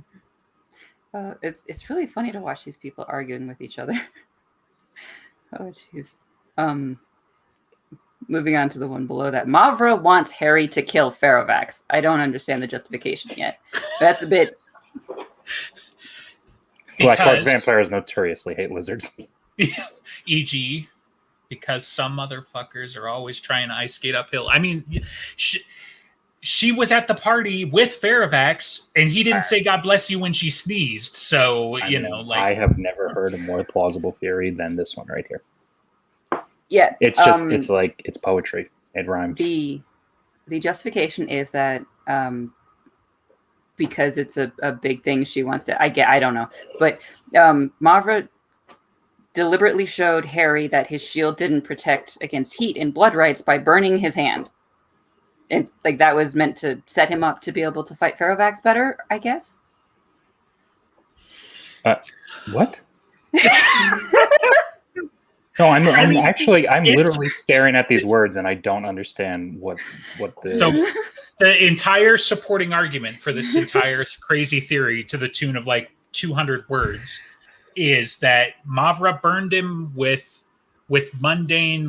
it's really funny to watch these people arguing with each other. Oh jeez. Moving on to the one below that. Mavra wants Harry to kill Farovax. I don't understand the justification yet. That's a bit... Black Court vampires notoriously hate lizards. E.g., because some motherfuckers are always trying to ice skate uphill. I mean, she was at the party with Farovax, and he didn't say God bless you when she sneezed. So, I have never heard a more plausible theory than this one right here. Yeah. It's just, it's poetry. It rhymes. The justification is that because it's a big thing she wants to, I don't know. But Mavra deliberately showed Harry that his shield didn't protect against heat and blood rights by burning his hand. And that was meant to set him up to be able to fight Farovax better, I guess. What? No, I'm literally staring at these words and I don't understand what the... So the entire supporting argument for this entire crazy theory to the tune of 200 words is that Mavra burned him with mundane,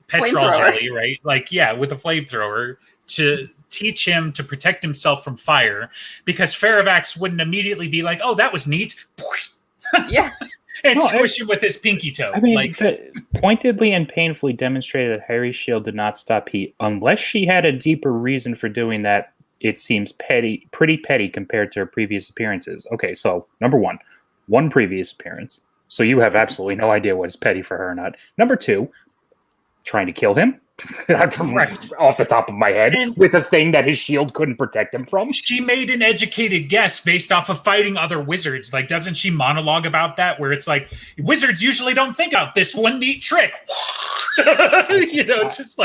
petrol jelly, right? With a flamethrower to teach him to protect himself from fire because Farovax wouldn't immediately be like, oh, that was neat. Yeah. And squish him with his pinky toe. I mean, pointedly and painfully demonstrated that Harry's shield did not stop heat. Unless she had a deeper reason for doing that, it seems pretty petty compared to her previous appearances. Okay, so number one previous appearance. So you have absolutely no idea what is petty for her or not. Number 2, trying to kill him. Right. Off the top of my head, with a thing that his shield couldn't protect him from. She made an educated guess based off of fighting other wizards. Doesn't she monologue about that? Where it's wizards usually don't think about this one neat trick. It's just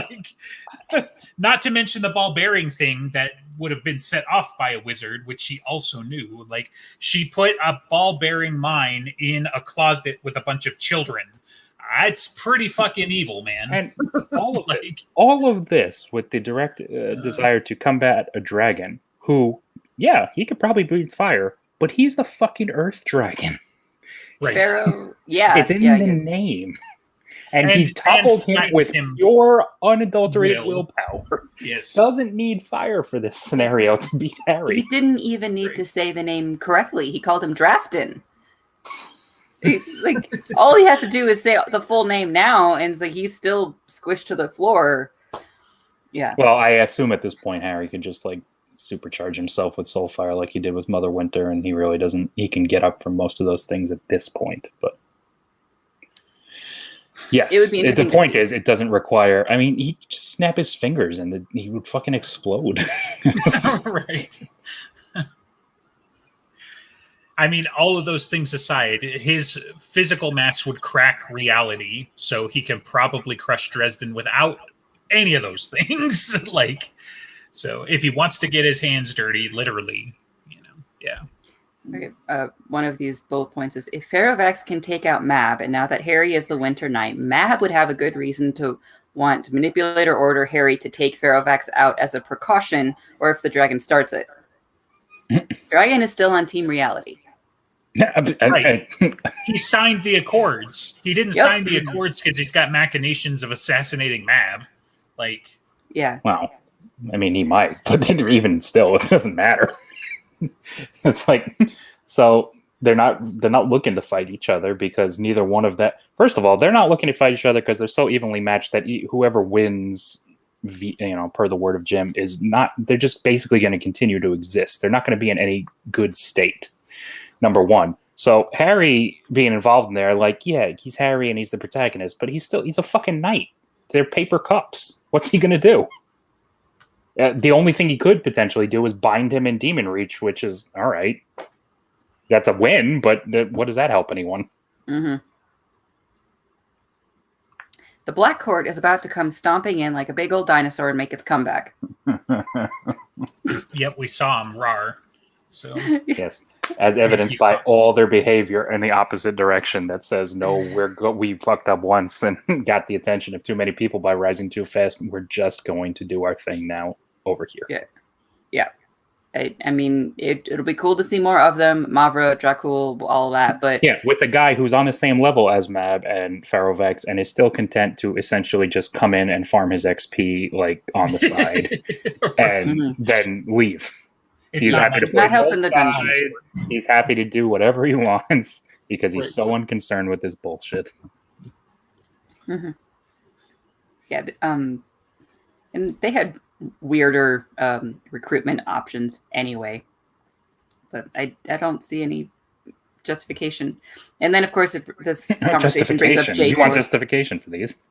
not to mention the ball bearing thing that would have been set off by a wizard, which she also knew. She put a ball bearing mine in a closet with a bunch of children. It's pretty fucking evil, man. And all of this with the direct desire to combat a dragon who, he could probably breathe fire, but he's the fucking earth dragon. Right. Pharaoh, yeah. It's in the name. And he toppled him with your unadulterated willpower. Yes. Doesn't need fire for this scenario to beat Harry. He didn't even need to say the name correctly. He called him Drafton. It's like all he has to do is say the full name now, and it's like he's still squished to the floor. Yeah. Well, I assume at this point Harry could just like supercharge himself with Soulfire like he did with Mother Winter, and he really doesn't. He can get up from most of those things at this point, but yes, it would be the point is it doesn't require. I mean, he just snap his fingers and he would fucking explode. Right. I mean, all of those things aside, his physical mass would crack reality, so he can probably crush Dresden without any of those things. Like, so if he wants to get his hands dirty, literally, yeah. Okay. One of these bullet points is, if Ferrovax can take out Mab, and now that Harry is the Winter Knight, Mab would have a good reason to want to manipulate or order Harry to take Ferrovax out as a precaution, or if the dragon starts it. Dragon is still on Team Reality. Right. He signed the Accords. He didn't sign the Accords because he's got machinations of assassinating Mab. Like, yeah. Well, I mean, he might, but even still, it doesn't matter. It's like, so they're not looking to fight each other because neither one of that. First of all, they're not looking to fight each other because they're so evenly matched that whoever wins, per the word of Jim, is not. They're just basically going to continue to exist. They're not going to be in any good state. Number one. So Harry being involved in there, like, yeah, he's Harry and he's the protagonist, but he's a fucking knight. They're paper cups. What's he going to do? The only thing he could potentially do is bind him in Demonreach, which is, all right. That's a win, but what does that help anyone? Mm-hmm. The Black Court is about to come stomping in like a big old dinosaur and make its comeback. Yep, we saw him, rawr. So yes. As evidenced by all their behavior in the opposite direction that says, no, we fucked up once and got the attention of too many people by rising too fast. We're just going to do our thing now over here. Yeah. I mean, it'll be cool to see more of them. Mavra, Dracul, all that. But yeah, with a guy who's on the same level as Mab and Ferrovax and is still content to essentially just come in and farm his XP like on the side and then leave. He's happy to play both sides. He's happy to do whatever he wants because he's so unconcerned with this bullshit. Mm-hmm. Yeah, and they had weirder recruitment options anyway, but I don't see any justification. And then, of course, this conversation brings up Jake. You want justification for these?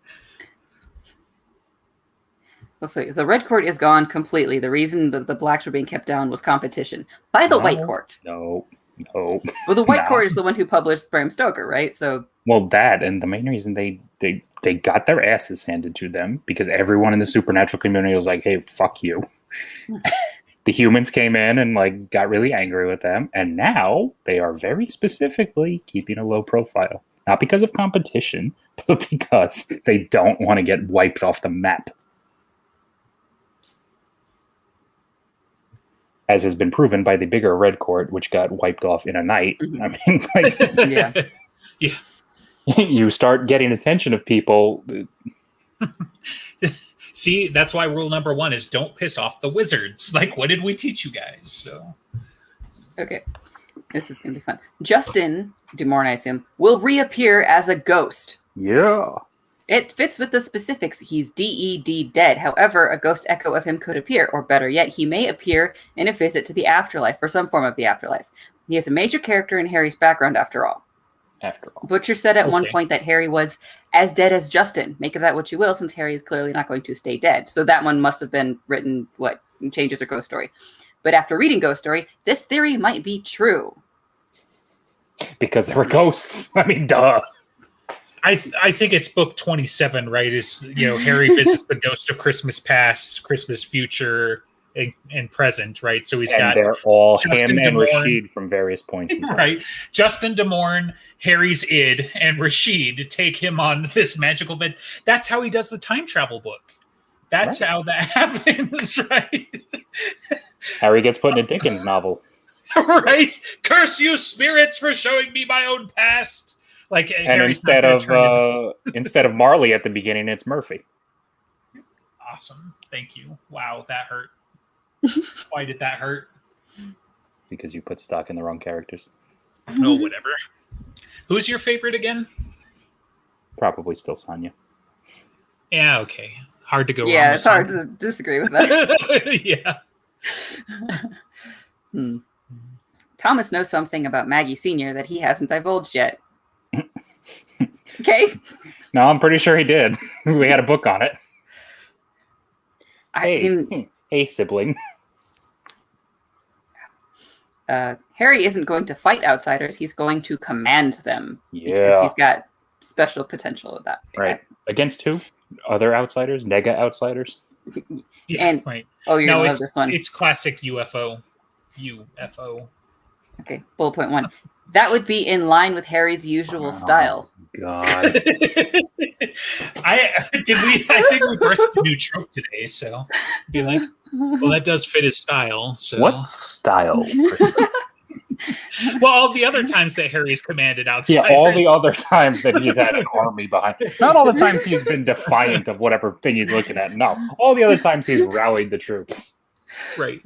Well, so the Red Court is gone completely. The reason that the Blacks were being kept down was competition by the White Court. No. Well, the White Court is the one who published Bram Stoker, right? So, well, that, and the main reason they got their asses handed to them because everyone in the supernatural community was like, "Hey, fuck you." The humans came in and like got really angry with them, and now they are very specifically keeping a low profile, not because of competition, but because they don't want to get wiped off the map. As has been proven by the bigger Red Court, which got wiped off in a night. Mm-hmm. I mean, like, yeah. You start getting attention of people. See, that's why rule number 1 is don't piss off the wizards. Like, what did we teach you guys? So, okay, this is gonna be fun. Justin DuMorne, I assume, will reappear as a ghost. Yeah. It fits with the specifics. He's DED dead. However, a ghost echo of him could appear, or better yet, he may appear in a visit to the afterlife, or some form of the afterlife. He is a major character in Harry's background, after all. Butcher said at one point that Harry was as dead as Justin. Make of that what you will, since Harry is clearly not going to stay dead. So that one must have been written, in Changes or Ghost Story. But after reading Ghost Story, this theory might be true. Because there were ghosts. I mean, duh. I think it's book 27, right? Is Harry visits the ghost of Christmas past, Christmas future, and present, right? So they're all Justin him and DuMorne, Rashid from various points, right? Justin DuMorne, Harry's id, and Rashid take him on this magical bed. That's how he does the time travel book. That's how that happens, right? Harry gets put in a Dickens novel, right? Curse you, spirits, for showing me my own past. Like, And Harry's not instead of Marley at the beginning, it's Murphy. Awesome. Thank you. Wow, that hurt. Why did that hurt? Because you put stock in the wrong characters. No, whatever. Who's your favorite again? Probably still Sonya. Yeah, okay. Hard to go wrong. Yeah, it's hard to disagree with that. Yeah. Thomas knows something about Maggie Sr. that he hasn't divulged yet. Okay. No, I'm pretty sure he did. We had a book on it. Hey, sibling. Harry isn't going to fight outsiders. He's going to command them. Yeah. Because he's got special potential of that. Right. Against who? Other outsiders? Nega outsiders? Yeah, And right. oh, you're gonna love this one. It's classic UFO. UFO. Okay, bullet point 1. That would be in line with Harry's usual style. God. I think we birthed a new trope today, so be like, well, that does fit his style. So What style? Well, all the other times that Harry's commanded outsiders. Yeah, all the other times that he's had an army behind. Not all the times he's been defiant of whatever thing he's looking at. No, all the other times he's rallied the troops. Right.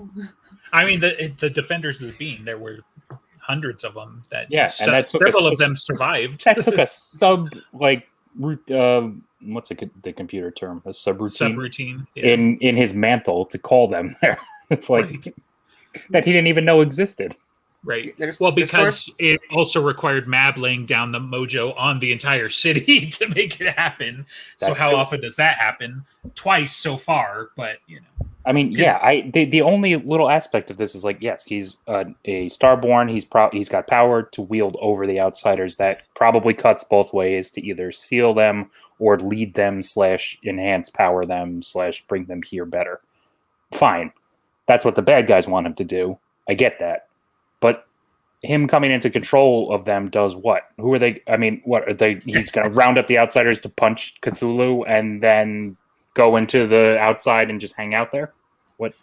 I mean, the defenders of the beam. There were hundreds of them. Several of them survived. That took a what's the computer term? A subroutine. Subroutine. Yeah. In his mantle to call them there. It's like that he didn't even know existed. Right. Because it also required Mab laying down the mojo on the entire city to make it happen. So how often does that happen? Twice so far, but you know. I mean, the only little aspect of this is like, yes, he's a Starborn. He's got power to wield over the outsiders. That probably cuts both ways to either seal them or lead them / enhance power them / bring them here better. Fine. That's what the bad guys want him to do. I get that. But him coming into control of them does what? Who are they? I mean, what are they? He's going to round up the outsiders to punch Cthulhu and then go into the outside and just hang out there? What?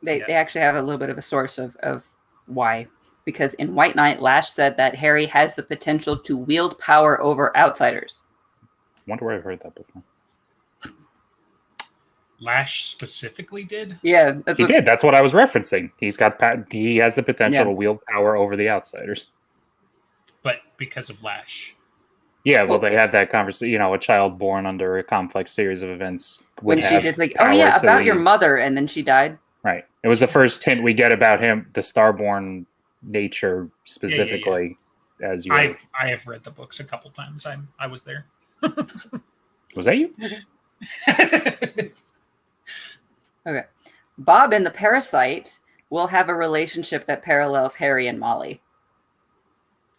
They actually have a little bit of a source of why. Because in White Knight, Lash said that Harry has the potential to wield power over outsiders. I wonder where I've heard that before. Lash specifically did? Yeah, he did. That's what I was referencing. He has the potential to wield power over the outsiders. But because of Lash. Yeah, well, they had that conversation. A child born under a complex series of events. When she did like, oh yeah, about your mother, and then she died. Right. It was the first hint we get about him, the Starborn nature specifically. Yeah. As you, I have read the books a couple times. I was there. Was that you? Okay. Bob and the parasite will have a relationship that parallels Harry and Molly.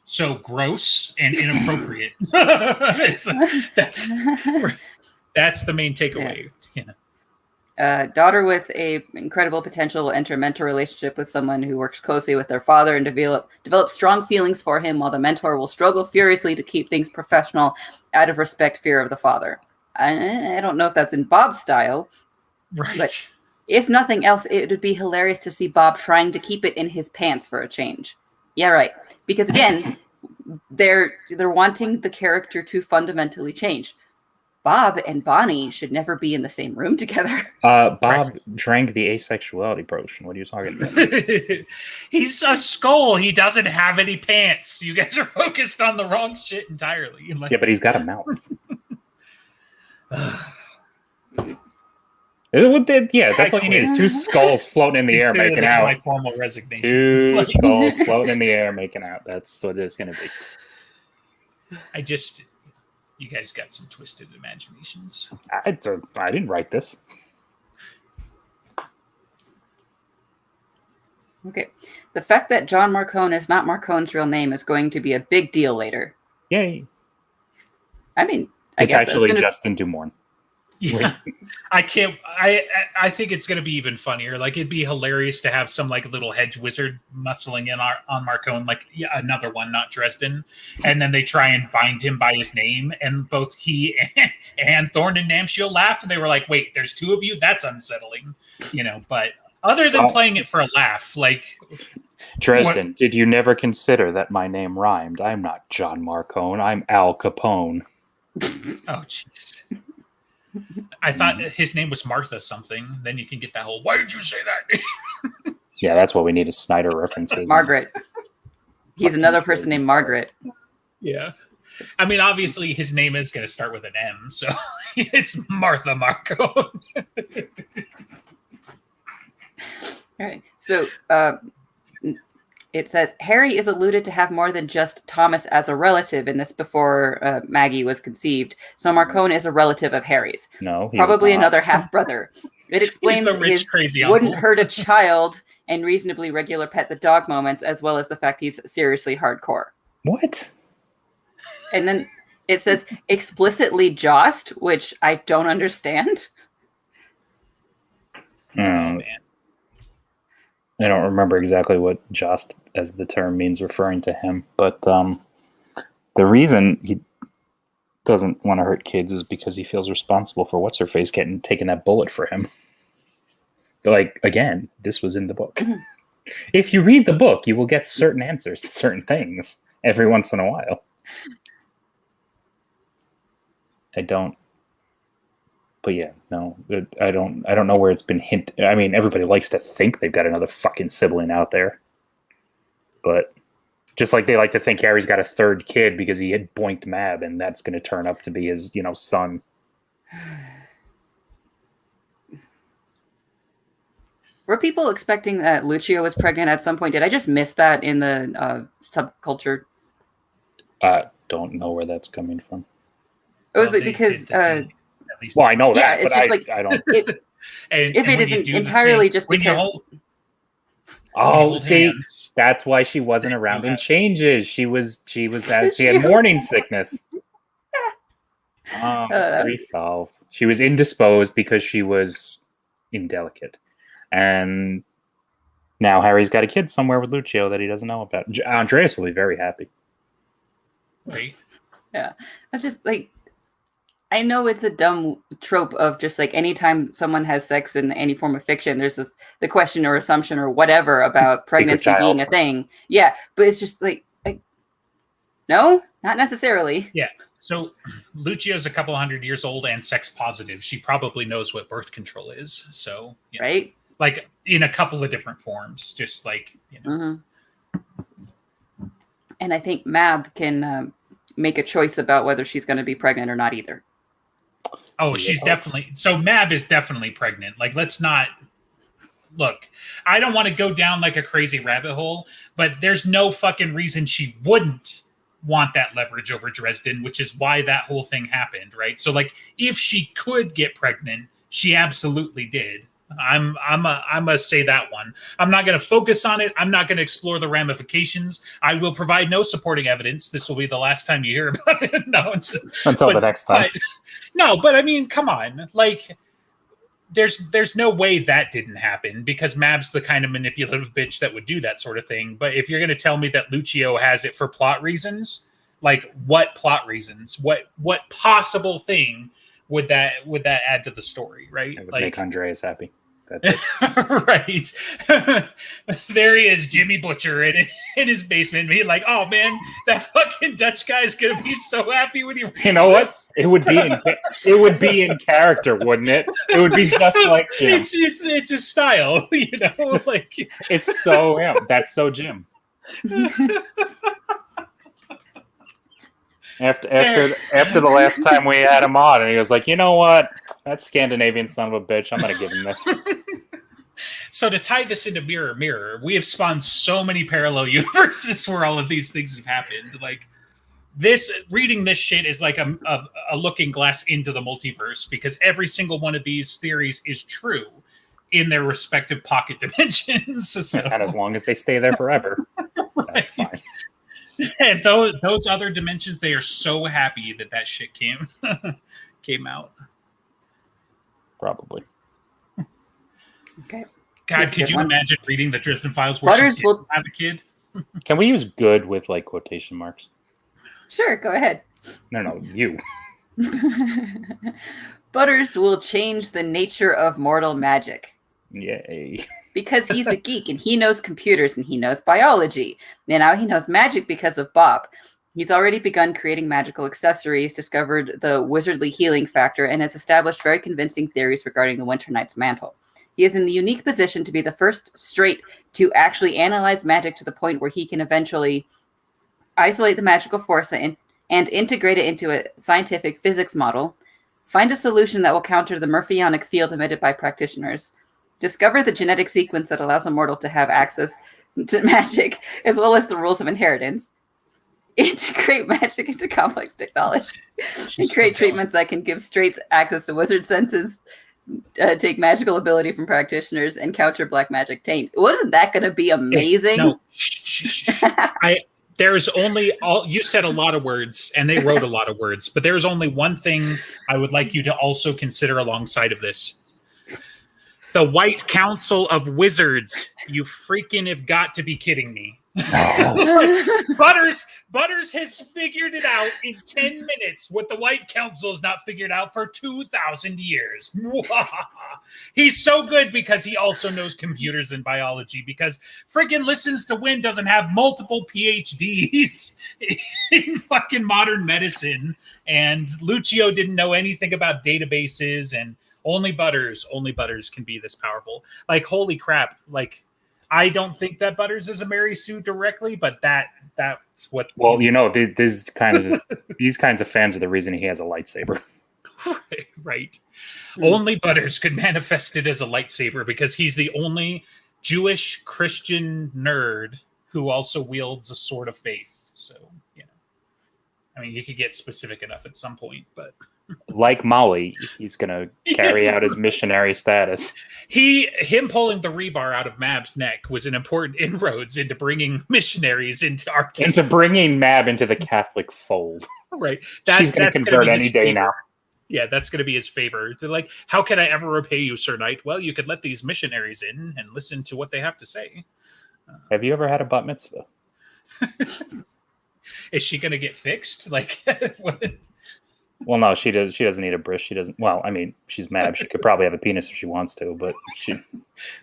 So gross and inappropriate. That's the main takeaway. Yeah. Daughter with a incredible potential will enter a mentor relationship with someone who works closely with their father and develop strong feelings for him, while the mentor will struggle furiously to keep things professional out of respect, fear of the father. I don't know if that's in Bob's style. Right. But if nothing else, it would be hilarious to see Bob trying to keep it in his pants for a change. Yeah, right. Because again, they're wanting the character to fundamentally change. Bob and Bonnie should never be in the same room together. Bob drank the asexuality potion. What are you talking about? He's a skull. He doesn't have any pants. You guys are focused on the wrong shit entirely. Yeah, but he's got a mouth. That's all you need. Is 2 skulls floating in the air making out. My formal resignation. 2 skulls floating in the air making out. That's what it's going to be. You guys got some twisted imaginations. I didn't write this. Okay. The fact that John Marcone is not Marcone's real name is going to be a big deal later. Yay. I mean, it's actually Justin DuMorne. Yeah, I can't. I think it's going to be even funnier. Like, it'd be hilarious to have some like little hedge wizard muscling in on Marcone, like another one, not Dresden, and then they try and bind him by his name, and both he and Thorne and Namshiel laugh, and they were like, "Wait, there's 2 of you? That's unsettling," But Other than playing it for a laugh, like Dresden, did you never consider that my name rhymed? I'm not John Marcone. I'm Al Capone. Oh, jeez. I thought his name was Martha something. Then you can get that whole, why did you say that? Yeah, that's what we need is Snyder references. Margaret. He's another person named Margaret. Yeah. I mean, obviously, his name is going to start with an M, so it's Martha Marcone. All right. So it says Harry is alluded to have more than just Thomas as a relative in this before Maggie was conceived. So Marcone is a relative of Harry's. No, probably another half brother. It explains his wouldn't hurt a child and reasonably regular pet the dog moments, as well as the fact he's seriously hardcore. What? And then it says explicitly jost, which I don't understand. Oh, man. I don't remember exactly what jost as the term means referring to him, but the reason he doesn't want to hurt kids is because he feels responsible for what's-her-face taking that bullet for him. But, like, again, this was in the book. If you read the book, you will get certain answers to certain things every once in a while. I don't. But yeah, no, I don't know where it's been hinted. I mean, everybody likes to think they've got another fucking sibling out there. But just like they like to think Harry's got a third kid because he had boinked Mab, and that's going to turn up to be his, son. Were people expecting that Lucio was pregnant at some point? Did I just miss that in the subculture? I don't know where that's coming from. It was because... well, I know that, it's but just like, I don't... if it isn't entirely just because... See, that's why she wasn't around in Changes. She had morning sickness. Resolved. She was indisposed because she was indelicate. And now Harry's got a kid somewhere with Lucio that he doesn't know about. Andreas will be very happy. Right. Yeah. That's just like, I know it's a dumb trope of just like anytime someone has sex in any form of fiction, there's the question or assumption or whatever about pregnancy being a thing. Yeah. But it's just like no, not necessarily. Yeah. So Lucio's a couple 100 years old and sex positive. She probably knows what birth control is. So, right. Like in a couple of different forms, just like, Mm-hmm. And I think Mab can make a choice about whether she's going to be pregnant or not either. Oh, she's definitely... So Mab is definitely pregnant. Like, let's not... Look, I don't want to go down like a crazy rabbit hole, but there's no fucking reason she wouldn't want that leverage over Dresden, which is why that whole thing happened, right? So, like, if she could get pregnant, she absolutely did. I'm gonna say that one. I'm not gonna focus on it. I'm not gonna explore the ramifications. I will provide no supporting evidence. This will be the last time you hear about it. No, until the next time. But I mean, come on. Like, there's no way that didn't happen because Mab's the kind of manipulative bitch that would do that sort of thing. But if you're gonna tell me that Lucio has it for plot reasons, like what plot reasons? What possible thing would that add to the story, right? It would make Andreas happy. That's it. Right. There he is, Jimmy Butcher in his basement. Me like, oh man, that fucking Dutch guy's gonna be so happy when he. You know what? It would be in character, wouldn't it? It would be just like Jim. It's his style, Like it's so that's so Jim. After the last time we had him on, and he was like, you know what? That Scandinavian son of a bitch, I'm going to give him this. So to tie this into Mirror, we have spawned so many parallel universes where all of these things have happened. Like reading this shit is like a looking glass into the multiverse because every single one of these theories is true in their respective pocket dimensions. So. And as long as they stay there forever, that's fine. And those other dimensions, they are so happy that shit came out. Probably. Okay. God, could you imagine reading the Dresden Files where Butters she didn't have a kid? Can we use good with like quotation marks? Sure, go ahead. No, you. Butters will change the nature of mortal magic. Yay. Because he's a geek and he knows computers and he knows biology. And now he knows magic because of Bob. He's already begun creating magical accessories, discovered the wizardly healing factor, and has established very convincing theories regarding the Winter Knight's mantle. He is in the unique position to be the first straight to actually analyze magic to the point where he can eventually isolate the magical force and integrate it into a scientific physics model, find a solution that will counter the Murphyonic field emitted by practitioners, discover the genetic sequence that allows a mortal to have access to magic, as well as the rules of inheritance, integrate magic into complex technology, and create treatments that can give straights access to wizard senses, take magical ability from practitioners, and counter black magic taint. Wasn't that going to be amazing? No. There's only you said a lot of words, and they wrote a lot of words, but there's only one thing I would like you to also consider alongside of this. The White Council of Wizards. You freaking have got to be kidding me. Butters has figured it out in 10 minutes what the White Council has not figured out for 2,000 years. He's so good because he also knows computers and biology, because freaking Listens to Win doesn't have multiple PhDs in fucking modern medicine, and Lucio didn't know anything about databases, and only Butters can be this powerful. Like, holy crap. Like, I don't think that Butters is a Mary Sue directly, but that's what. Well, these kinds of fans are the reason he has a lightsaber. Right. Only Butters could manifest it as a lightsaber because he's the only Jewish Christian nerd who also wields a sword of faith. So, I mean, he could get specific enough at some point, but. Like Molly, he's going to carry out his missionary status. Him pulling the rebar out of Mab's neck was an important inroads into bringing missionaries into Arctic. Into bringing Mab into the Catholic fold. Right. She's going to convert any day now. Yeah, that's going to be his favor. They're like, how can I ever repay you, Sir Knight? Well, you could let these missionaries in and listen to what they have to say. Have you ever had a bat mitzvah? Is she going to get fixed? Like, what? Well, no, she doesn't need a bris. She doesn't. Well, I mean, she's Mab. She could probably have a penis if she wants to, but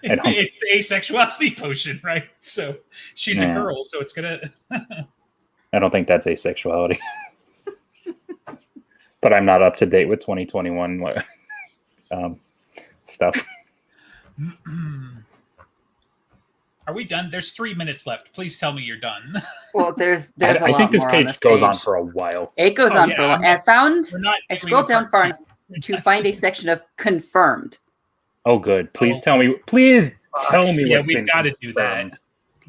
it's the asexuality potion, right? So she's a girl, so it's gonna. I don't think that's asexuality. But I'm not up to date with 2021 stuff. Are we done? There's 3 minutes left. Please tell me you're done. Well, there's a lot I think this more page on this goes page. on for a while. It goes on for a while. I scrolled down far enough to find a section of confirmed. Oh, good. Please tell me. Please tell me what's been we've got to do that.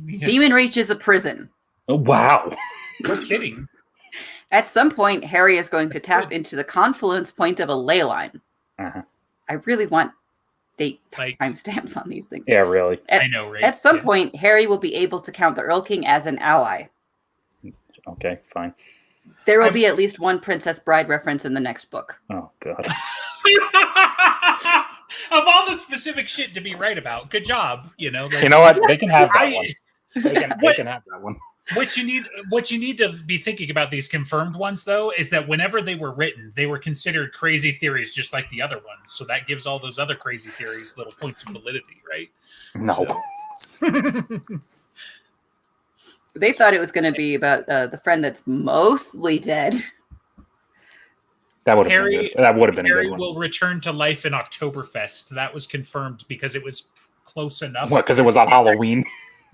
Yes. Demonreach is a prison. Oh, wow. No kidding. At some point, Harry is going to tap into the confluence point of a ley line. Uh-huh. I really want date timestamps on these things. Yeah, really. I know, right? At some point, Harry will be able to count the Earl King as an ally. Okay, fine. There will be at least one Princess Bride reference in the next book. Oh, God. Of all the specific shit to be right about, good job. You know what? They can have that one. They can have that one. What you need to be thinking about these confirmed ones, though, is that whenever they were written, they were considered crazy theories, just like the other ones. So that gives all those other crazy theories little points of validity, right? No. So. They thought it was going to be about the friend that's mostly dead. That would have been good. That would have been Harry a good one. will return to life in Oktoberfest. That was confirmed because it was close enough. What? Because it was on Halloween.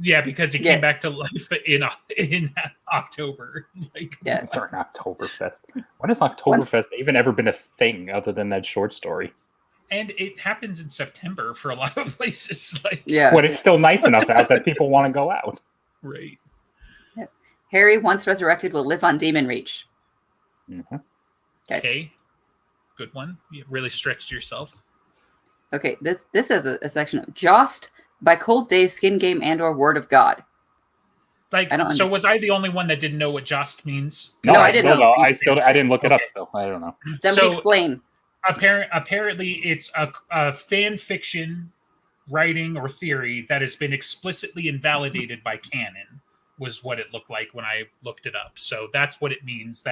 Yeah, because he came back to life in October. Sorry, Oktoberfest. When has Oktoberfest even ever been a thing other than that short story? And it happens in September for a lot of places. When it's still nice enough out that people want to go out. Right. Yeah. Harry, once resurrected, will live on Demonreach. Mm-hmm. Okay. Good one. You really stretched yourself. Okay, this is a section of Jost by Cold Days, Skin Game, and/or Word of God. Was I the only one that didn't know what Jost means? No, I didn't know. I didn't look it up. Still, I don't know. Somebody explain. Apparently, it's a fan fiction writing or theory that has been explicitly invalidated by canon, was what it looked like when I looked it up. So that's what it means.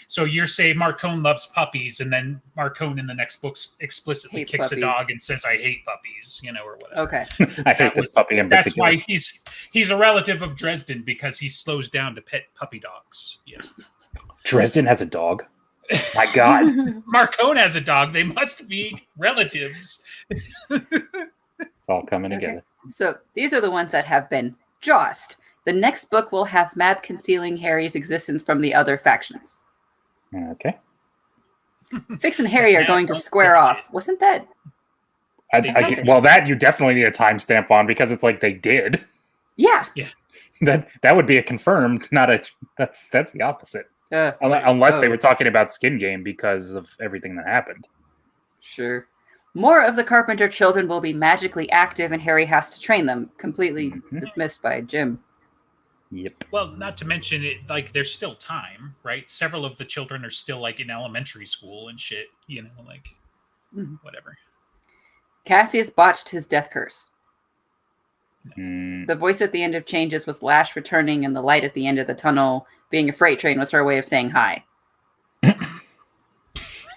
So you're saying Marcone loves puppies, and then Marcone in the next book explicitly Hates kicks puppies. a dog and says, "I hate puppies," or whatever. Okay. I hate this puppy in particular. That's why he's a relative of Dresden, because he slows down to pet puppy dogs. Yeah. Dresden has a dog. My God. Marcone has a dog. They must be relatives. It's all coming together. So these are the ones that have been jossed. The next book will have Mab concealing Harry's existence from the other factions. Okay. Fix and Harry are going to square off. Wasn't that? Well, that you definitely need a timestamp on, because it's like they did. Yeah. That would be a confirmed, not a. That's the opposite. Unless they were talking about Skin Game because of everything that happened. Sure. More of the Carpenter children will be magically active, and Harry has to train them. Completely dismissed by Jim. Yep. Well, not to mention it, like, there's still time, right? Several of the children are still like in elementary school and shit, whatever. Cassius botched his death curse. Mm. The voice at the end of Changes was Lash returning, and the light at the end of the tunnel being a freight train was her way of saying hi.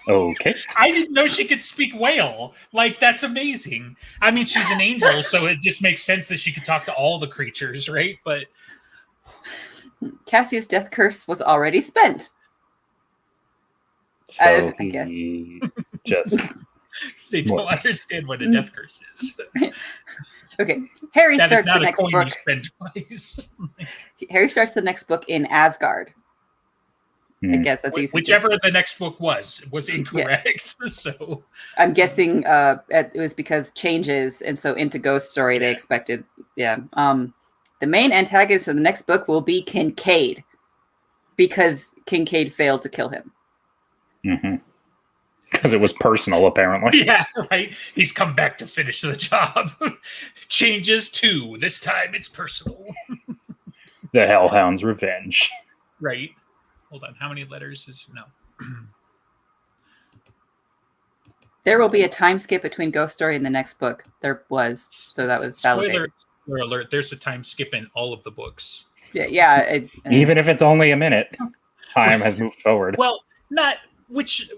Okay. I didn't know she could speak whale. Like, that's amazing. I mean, she's an angel, so it just makes sense that she could talk to all the creatures, right? But Cassius' death curse was already spent. So I guess. Just they don't understand what a death curse is. Okay. Harry That starts is not the a next coin book. you spend twice. Harry starts the next book in Asgard. I guess that's easy. Whichever the next book was incorrect. Yeah. So I'm guessing it was because Changes, and so into Ghost Story they expected. Yeah. The main antagonist for the next book will be Kincaid, because Kincaid failed to kill him. Mm-hmm. Because it was personal, apparently. Yeah, right. He's come back to finish the job. Changes 2. This time it's personal. The Hellhound's Revenge. Right. Hold on. How many letters is no? There will be a time skip between Ghost Story and the next book. There was, so that was validated. Spoiler alert! There's a time skip in all of the books. Yeah. Even if it's only a minute, time has moved forward. Well, not which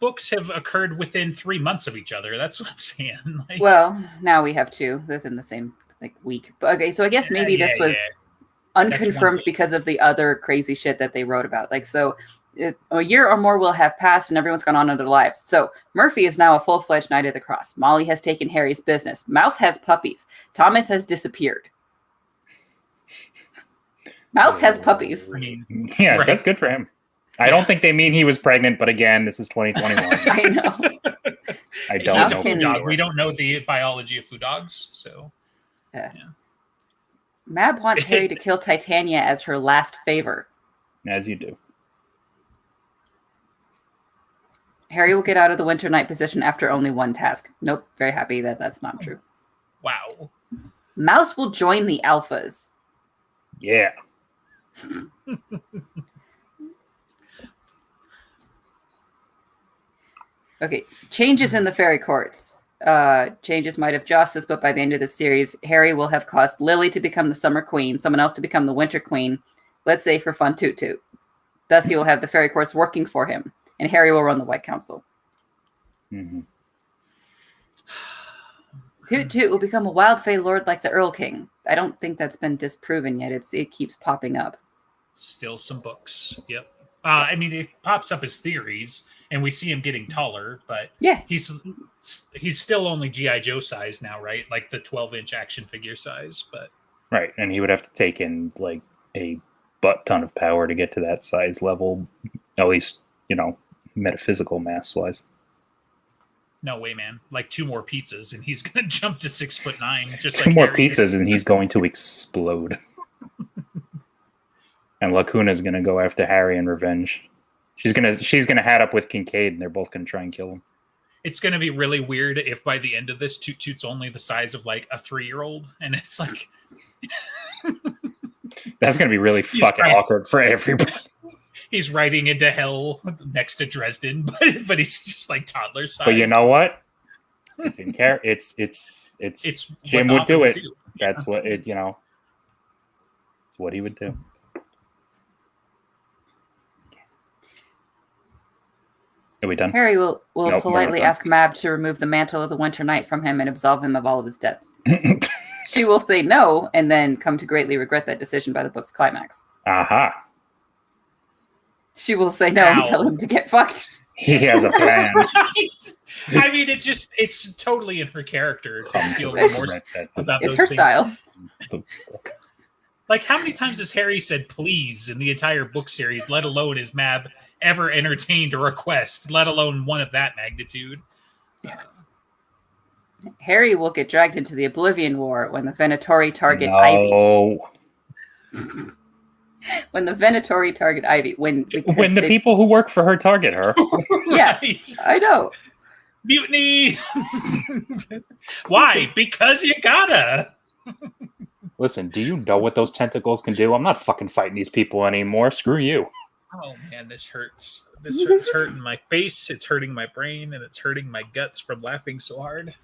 books have occurred within 3 months of each other. That's what I'm saying. Like, well, now we have 2 within the same week. But okay, so I guess maybe this was unconfirmed because of the other crazy shit that they wrote about. Like, so a year or more will have passed and everyone's gone on in their lives. So Murphy is now a full-fledged Knight of the Cross. Molly has taken Harry's business. Mouse has puppies. Thomas has disappeared. Mouse has puppies. Yeah, right. That's good for him. I don't think they mean he was pregnant, but again, this is 2021. I know. I don't know. Food dog. We don't know the biology of food dogs, so yeah. Mab wants Harry to kill Titania as her last favor. As you do. Harry will get out of the Winter Knight position after only one task. Nope, very happy that that's not true. Wow. Mouse will join the Alphas. Yeah. Okay, changes in the fairy courts. Changes might have jossed us, but by the end of the series, Harry will have caused Lily to become the Summer Queen, someone else to become the Winter Queen, let's say for fun Toot Toot. Thus, he will have the fairy courts working for him, and Harry will run the White Council. Mm-hmm. Toot Toot will become a wild fey lord like the Earl King. I don't think that's been disproven yet. It keeps popping up. Still some books. Yep. I mean, it pops up as theories, and we see him getting taller, but yeah, he's still only G.I. Joe size now, right? Like the 12-inch action figure size, but right, and he would have to take in like a butt ton of power to get to that size level, at least, metaphysical mass wise. No way, man! Like 2 more pizzas, and he's gonna jump to 6'9". Just 2 like more Harry pizzas, and he's going to explode. And Lacuna's gonna go after Harry in revenge. She's gonna hat up with Kincaid, and they're both gonna try and kill him. It's gonna be really weird if by the end of this, Toot Toot's only the size of like a 3-year-old, and it's like that's gonna be really fucking awkward for everybody. He's riding into hell next to Dresden, but he's just like toddler size. But you know what? It's in care. It's Jim would do it. That's what it. It's It's what he would do. Are we done? Harry will Nope, politely we're not ask Mab to remove the mantle of the Winter Knight from him and absolve him of all of his debts. She will say no, and then come to greatly regret that decision by the book's climax. Aha. She will say no and tell him to get fucked. He has a plan. Right. I mean, it's totally in her character to feel remorse about It's those her things. style. Like, how many times has Harry said please in the entire book series, let alone has Mab ever entertained a request, let alone one of that magnitude? Yeah. Harry will get dragged into the Oblivion War when the Venatori target Ivy. When the Venatori target Ivy. When the people who work for her target her. Yeah, Right. I know. Mutiny! Why? Because you gotta! Listen, do you know what those tentacles can do? I'm not fucking fighting these people anymore. Screw you. Oh man, this hurts. This hurts hurting my face, it's hurting my brain, and it's hurting my guts from laughing so hard.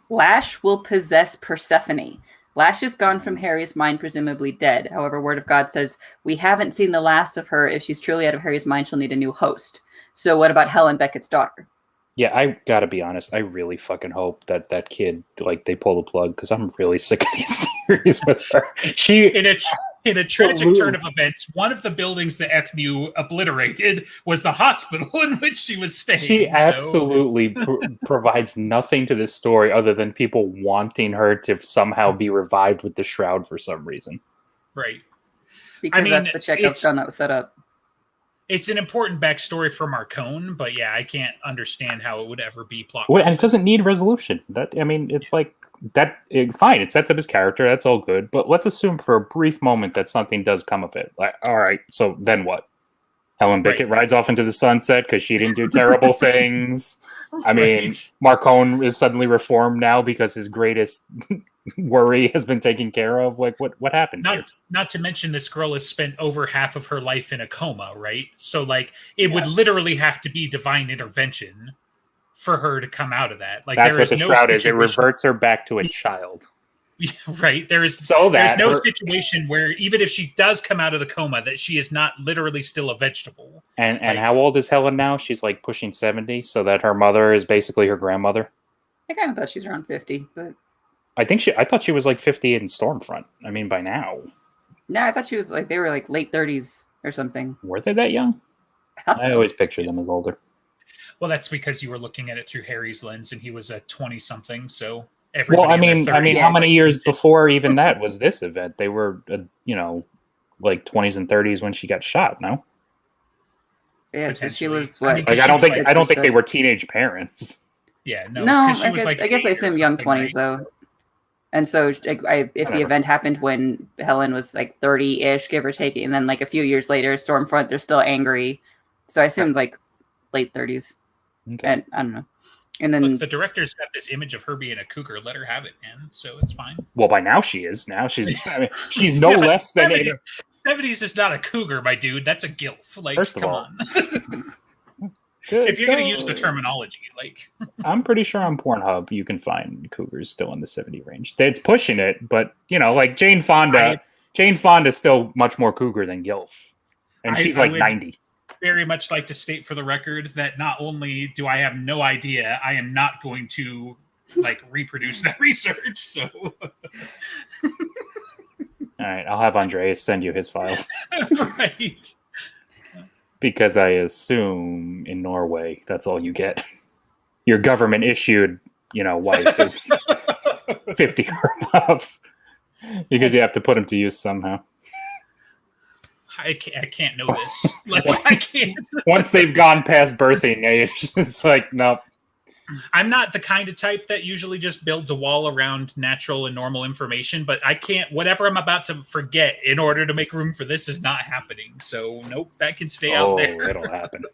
Lash will possess Persephone. Lash is gone from Harry's mind, presumably dead. However, Word of God says, we haven't seen the last of her. If she's truly out of Harry's mind, she'll need a new host. So what about Helen Beckett's daughter? Yeah, I gotta be honest. I really fucking hope that kid, like, they pull the plug, because I'm really sick of these series with her. In a tragic turn of events, one of the buildings the FNU obliterated was the hospital in which she was staying. She absolutely provides nothing to this story other than people wanting her to somehow be revived with the shroud for some reason. Right. Because that's the Chekhov gun that was set up. It's an important backstory for Marcone, but yeah, I can't understand how it would ever be plot. Well, and it doesn't need resolution. It's like that. Fine, it sets up his character. That's all good. But let's assume for a brief moment that something does come of it. Like, all right, so then what? Helen Beckett rides off into the sunset because she didn't do terrible things. I mean, Marcone is suddenly reformed now because his greatest worry has been taken care of. Like, what happens here? Not to mention this girl has spent over half of her life in a coma, right? So, like, it would literally have to be divine intervention for her to come out of that. Like, that's what the shroud is. It reverts her back to a child. Right. There's no situation where even if she does come out of the coma, that she is not literally still a vegetable. And how old is Helen now? She's like pushing 70, so that her mother is basically her grandmother. I kind of thought she was around 50, but I thought she was like 50 in Stormfront. I mean, by now. No, I thought she was like, they were like late 30s or something. Were they that young? I thought so. I always picture them as older. Well, that's because you were looking at it through Harry's lens, and he was a 20-something. So I mean, how many years before even that was this event? They were, like 20s and 30s when she got shot. No. Yeah, so she was what? Like, I don't think they were teenage parents. Yeah, no. No, I guess I assume young 20s though. And so, if the event happened when Helen was like 30-ish, give or take, and then like a few years later, Stormfront, they're still angry. So I assumed like late 30s. Okay. And I don't know. And then look, the director's got this image of her being a cougar. Let her have it, man. So it's fine. Well, by now she is. Now she's she's no less than 70s is not a cougar, my dude. That's a gilf. Like, first of come all, on. If you're going to use the terminology, like, I'm pretty sure on Pornhub you can find cougars still in the 70 range. It's pushing it, but like Jane Fonda. Jane Fonda is still much more cougar than gilf, and she's like 90. Very much like to state for the record that not only do I have no idea, I am not going to like reproduce that research. So, all right, I'll have Andreas send you his files. Right. Because I assume in Norway that's all you get. Your government issued, wife is 50 or above, because you have to put them to use somehow. I can't know this. Like, I can't. Once they've gone past birthing age, it's like, nope. I'm not the kind of type that usually just builds a wall around natural and normal information, but I can't, whatever I'm about to forget in order to make room for this is not happening. So nope, that can stay out there. It'll happen.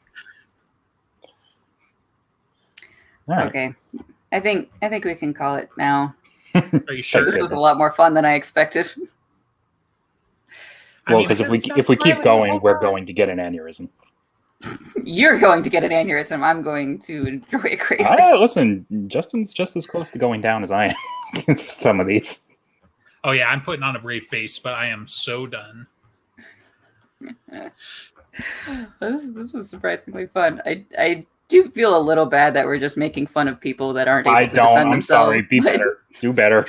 Okay. I think we can call it now. Are you sure? This was a lot more fun than I expected. Well, because if we keep going, we're going to get an aneurysm. You're going to get an aneurysm. I'm going to enjoy it greatly. Listen, Justin's just as close to going down as I am against some of these. Oh yeah, I'm putting on a brave face, but I am so done. This was surprisingly fun. I do feel a little bad that we're just making fun of people that aren't able to defend I'm sorry. themselves. Be better. Do better.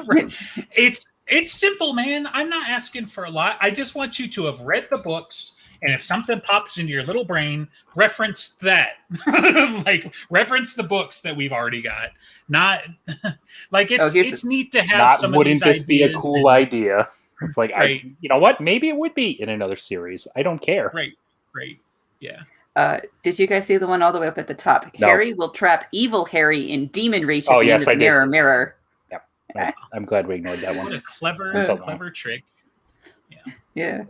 Right. It's simple, man. I'm not asking for a lot. I just want you to have read the books, and if something pops into your little brain, reference that. Like reference the books that we've already got. Not like it's neat to have some of these ideas. Wouldn't this be a cool idea? It's like, right. You know what? Maybe it would be in another series. I don't care. Right. Yeah. Did you guys see the one all the way up at the top? No. Harry will trap evil Harry in Demonreach at the end of the Mirror. Yep. I'm glad we ignored that one. What a clever trick. Yeah.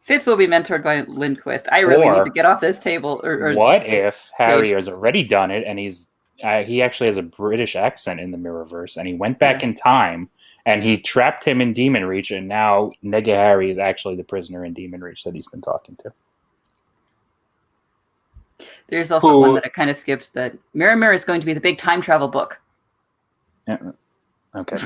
Fitz will be mentored by Lindquist. I really need to get off this table. What if Harry has already done it, and he actually has a British accent in the Mirrorverse, and he went back in time, and he trapped him in Demonreach, and now Nega Harry is actually the prisoner in Demonreach that he's been talking to. There's also one that I kind of skipped, that Mirror is going to be the big time travel book. Yeah. Okay.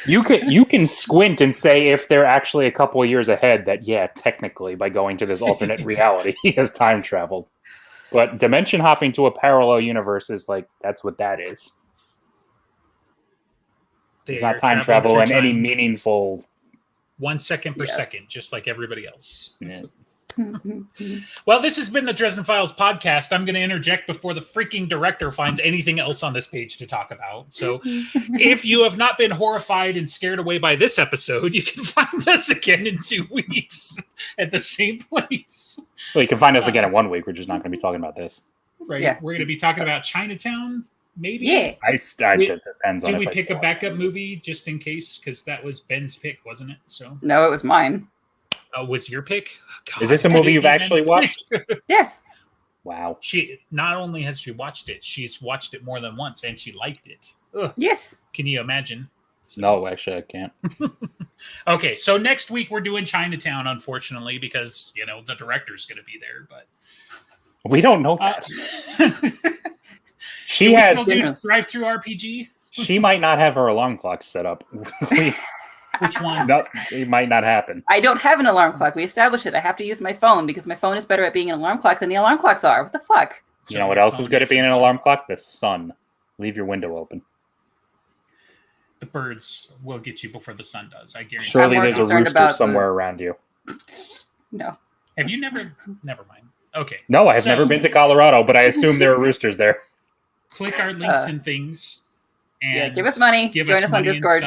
You can squint and say if they're actually a couple of years ahead that, technically, by going to this alternate reality, he has time traveled. But dimension hopping to a parallel universe is like, that's what that is. It's not time travel in any meaningful... 1 second per second, just like everybody else. Yes. Well, this has been the Dresden Files podcast. I'm going to interject before the freaking director finds anything else on this page to talk about. So if you have not been horrified and scared away by this episode, you can find us again in 2 weeks at the same place. Well, you can find us again in 1 week. We're just not going to be talking about this. Right. Yeah. We're going to be talking about Chinatown. Maybe. Yeah. It depends on. Do we pick a backup movie just in case? Because that was Ben's pick, wasn't it? So no, it was mine. Oh, was your pick? God, is this a movie you've actually watched? Yes. Wow. She not only has she watched it, she's watched it more than once, and she liked it. Ugh. Yes. Can you imagine? So. No, actually, I can't. Okay, so next week we're doing Chinatown, unfortunately, because the director's going to be there, but we don't know that. She has drive-through RPG. She might not have her alarm clock set up. Which one? No, it might not happen. I don't have an alarm clock. We established it. I have to use my phone because my phone is better at being an alarm clock than the alarm clocks are. What the fuck? You know what else is good at being an alarm clock? The sun. Leave your window open. The birds will get you before the sun does. I guarantee. Surely there's a rooster somewhere around you. No. Have you never? Never mind. Okay. No, I have never been to Colorado, but I assume there are roosters there. Click our links and things. And give us money. Join us on Discord.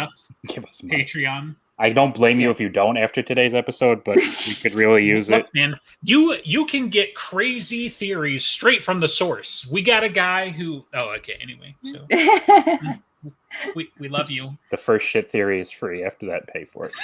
Give us money. Patreon. I don't blame you if you don't after today's episode, but we could really use it. Man, you can get crazy theories straight from the source. We got a guy who... Oh, okay, anyway. So we love you. The first shit theory is free. After that, pay for it.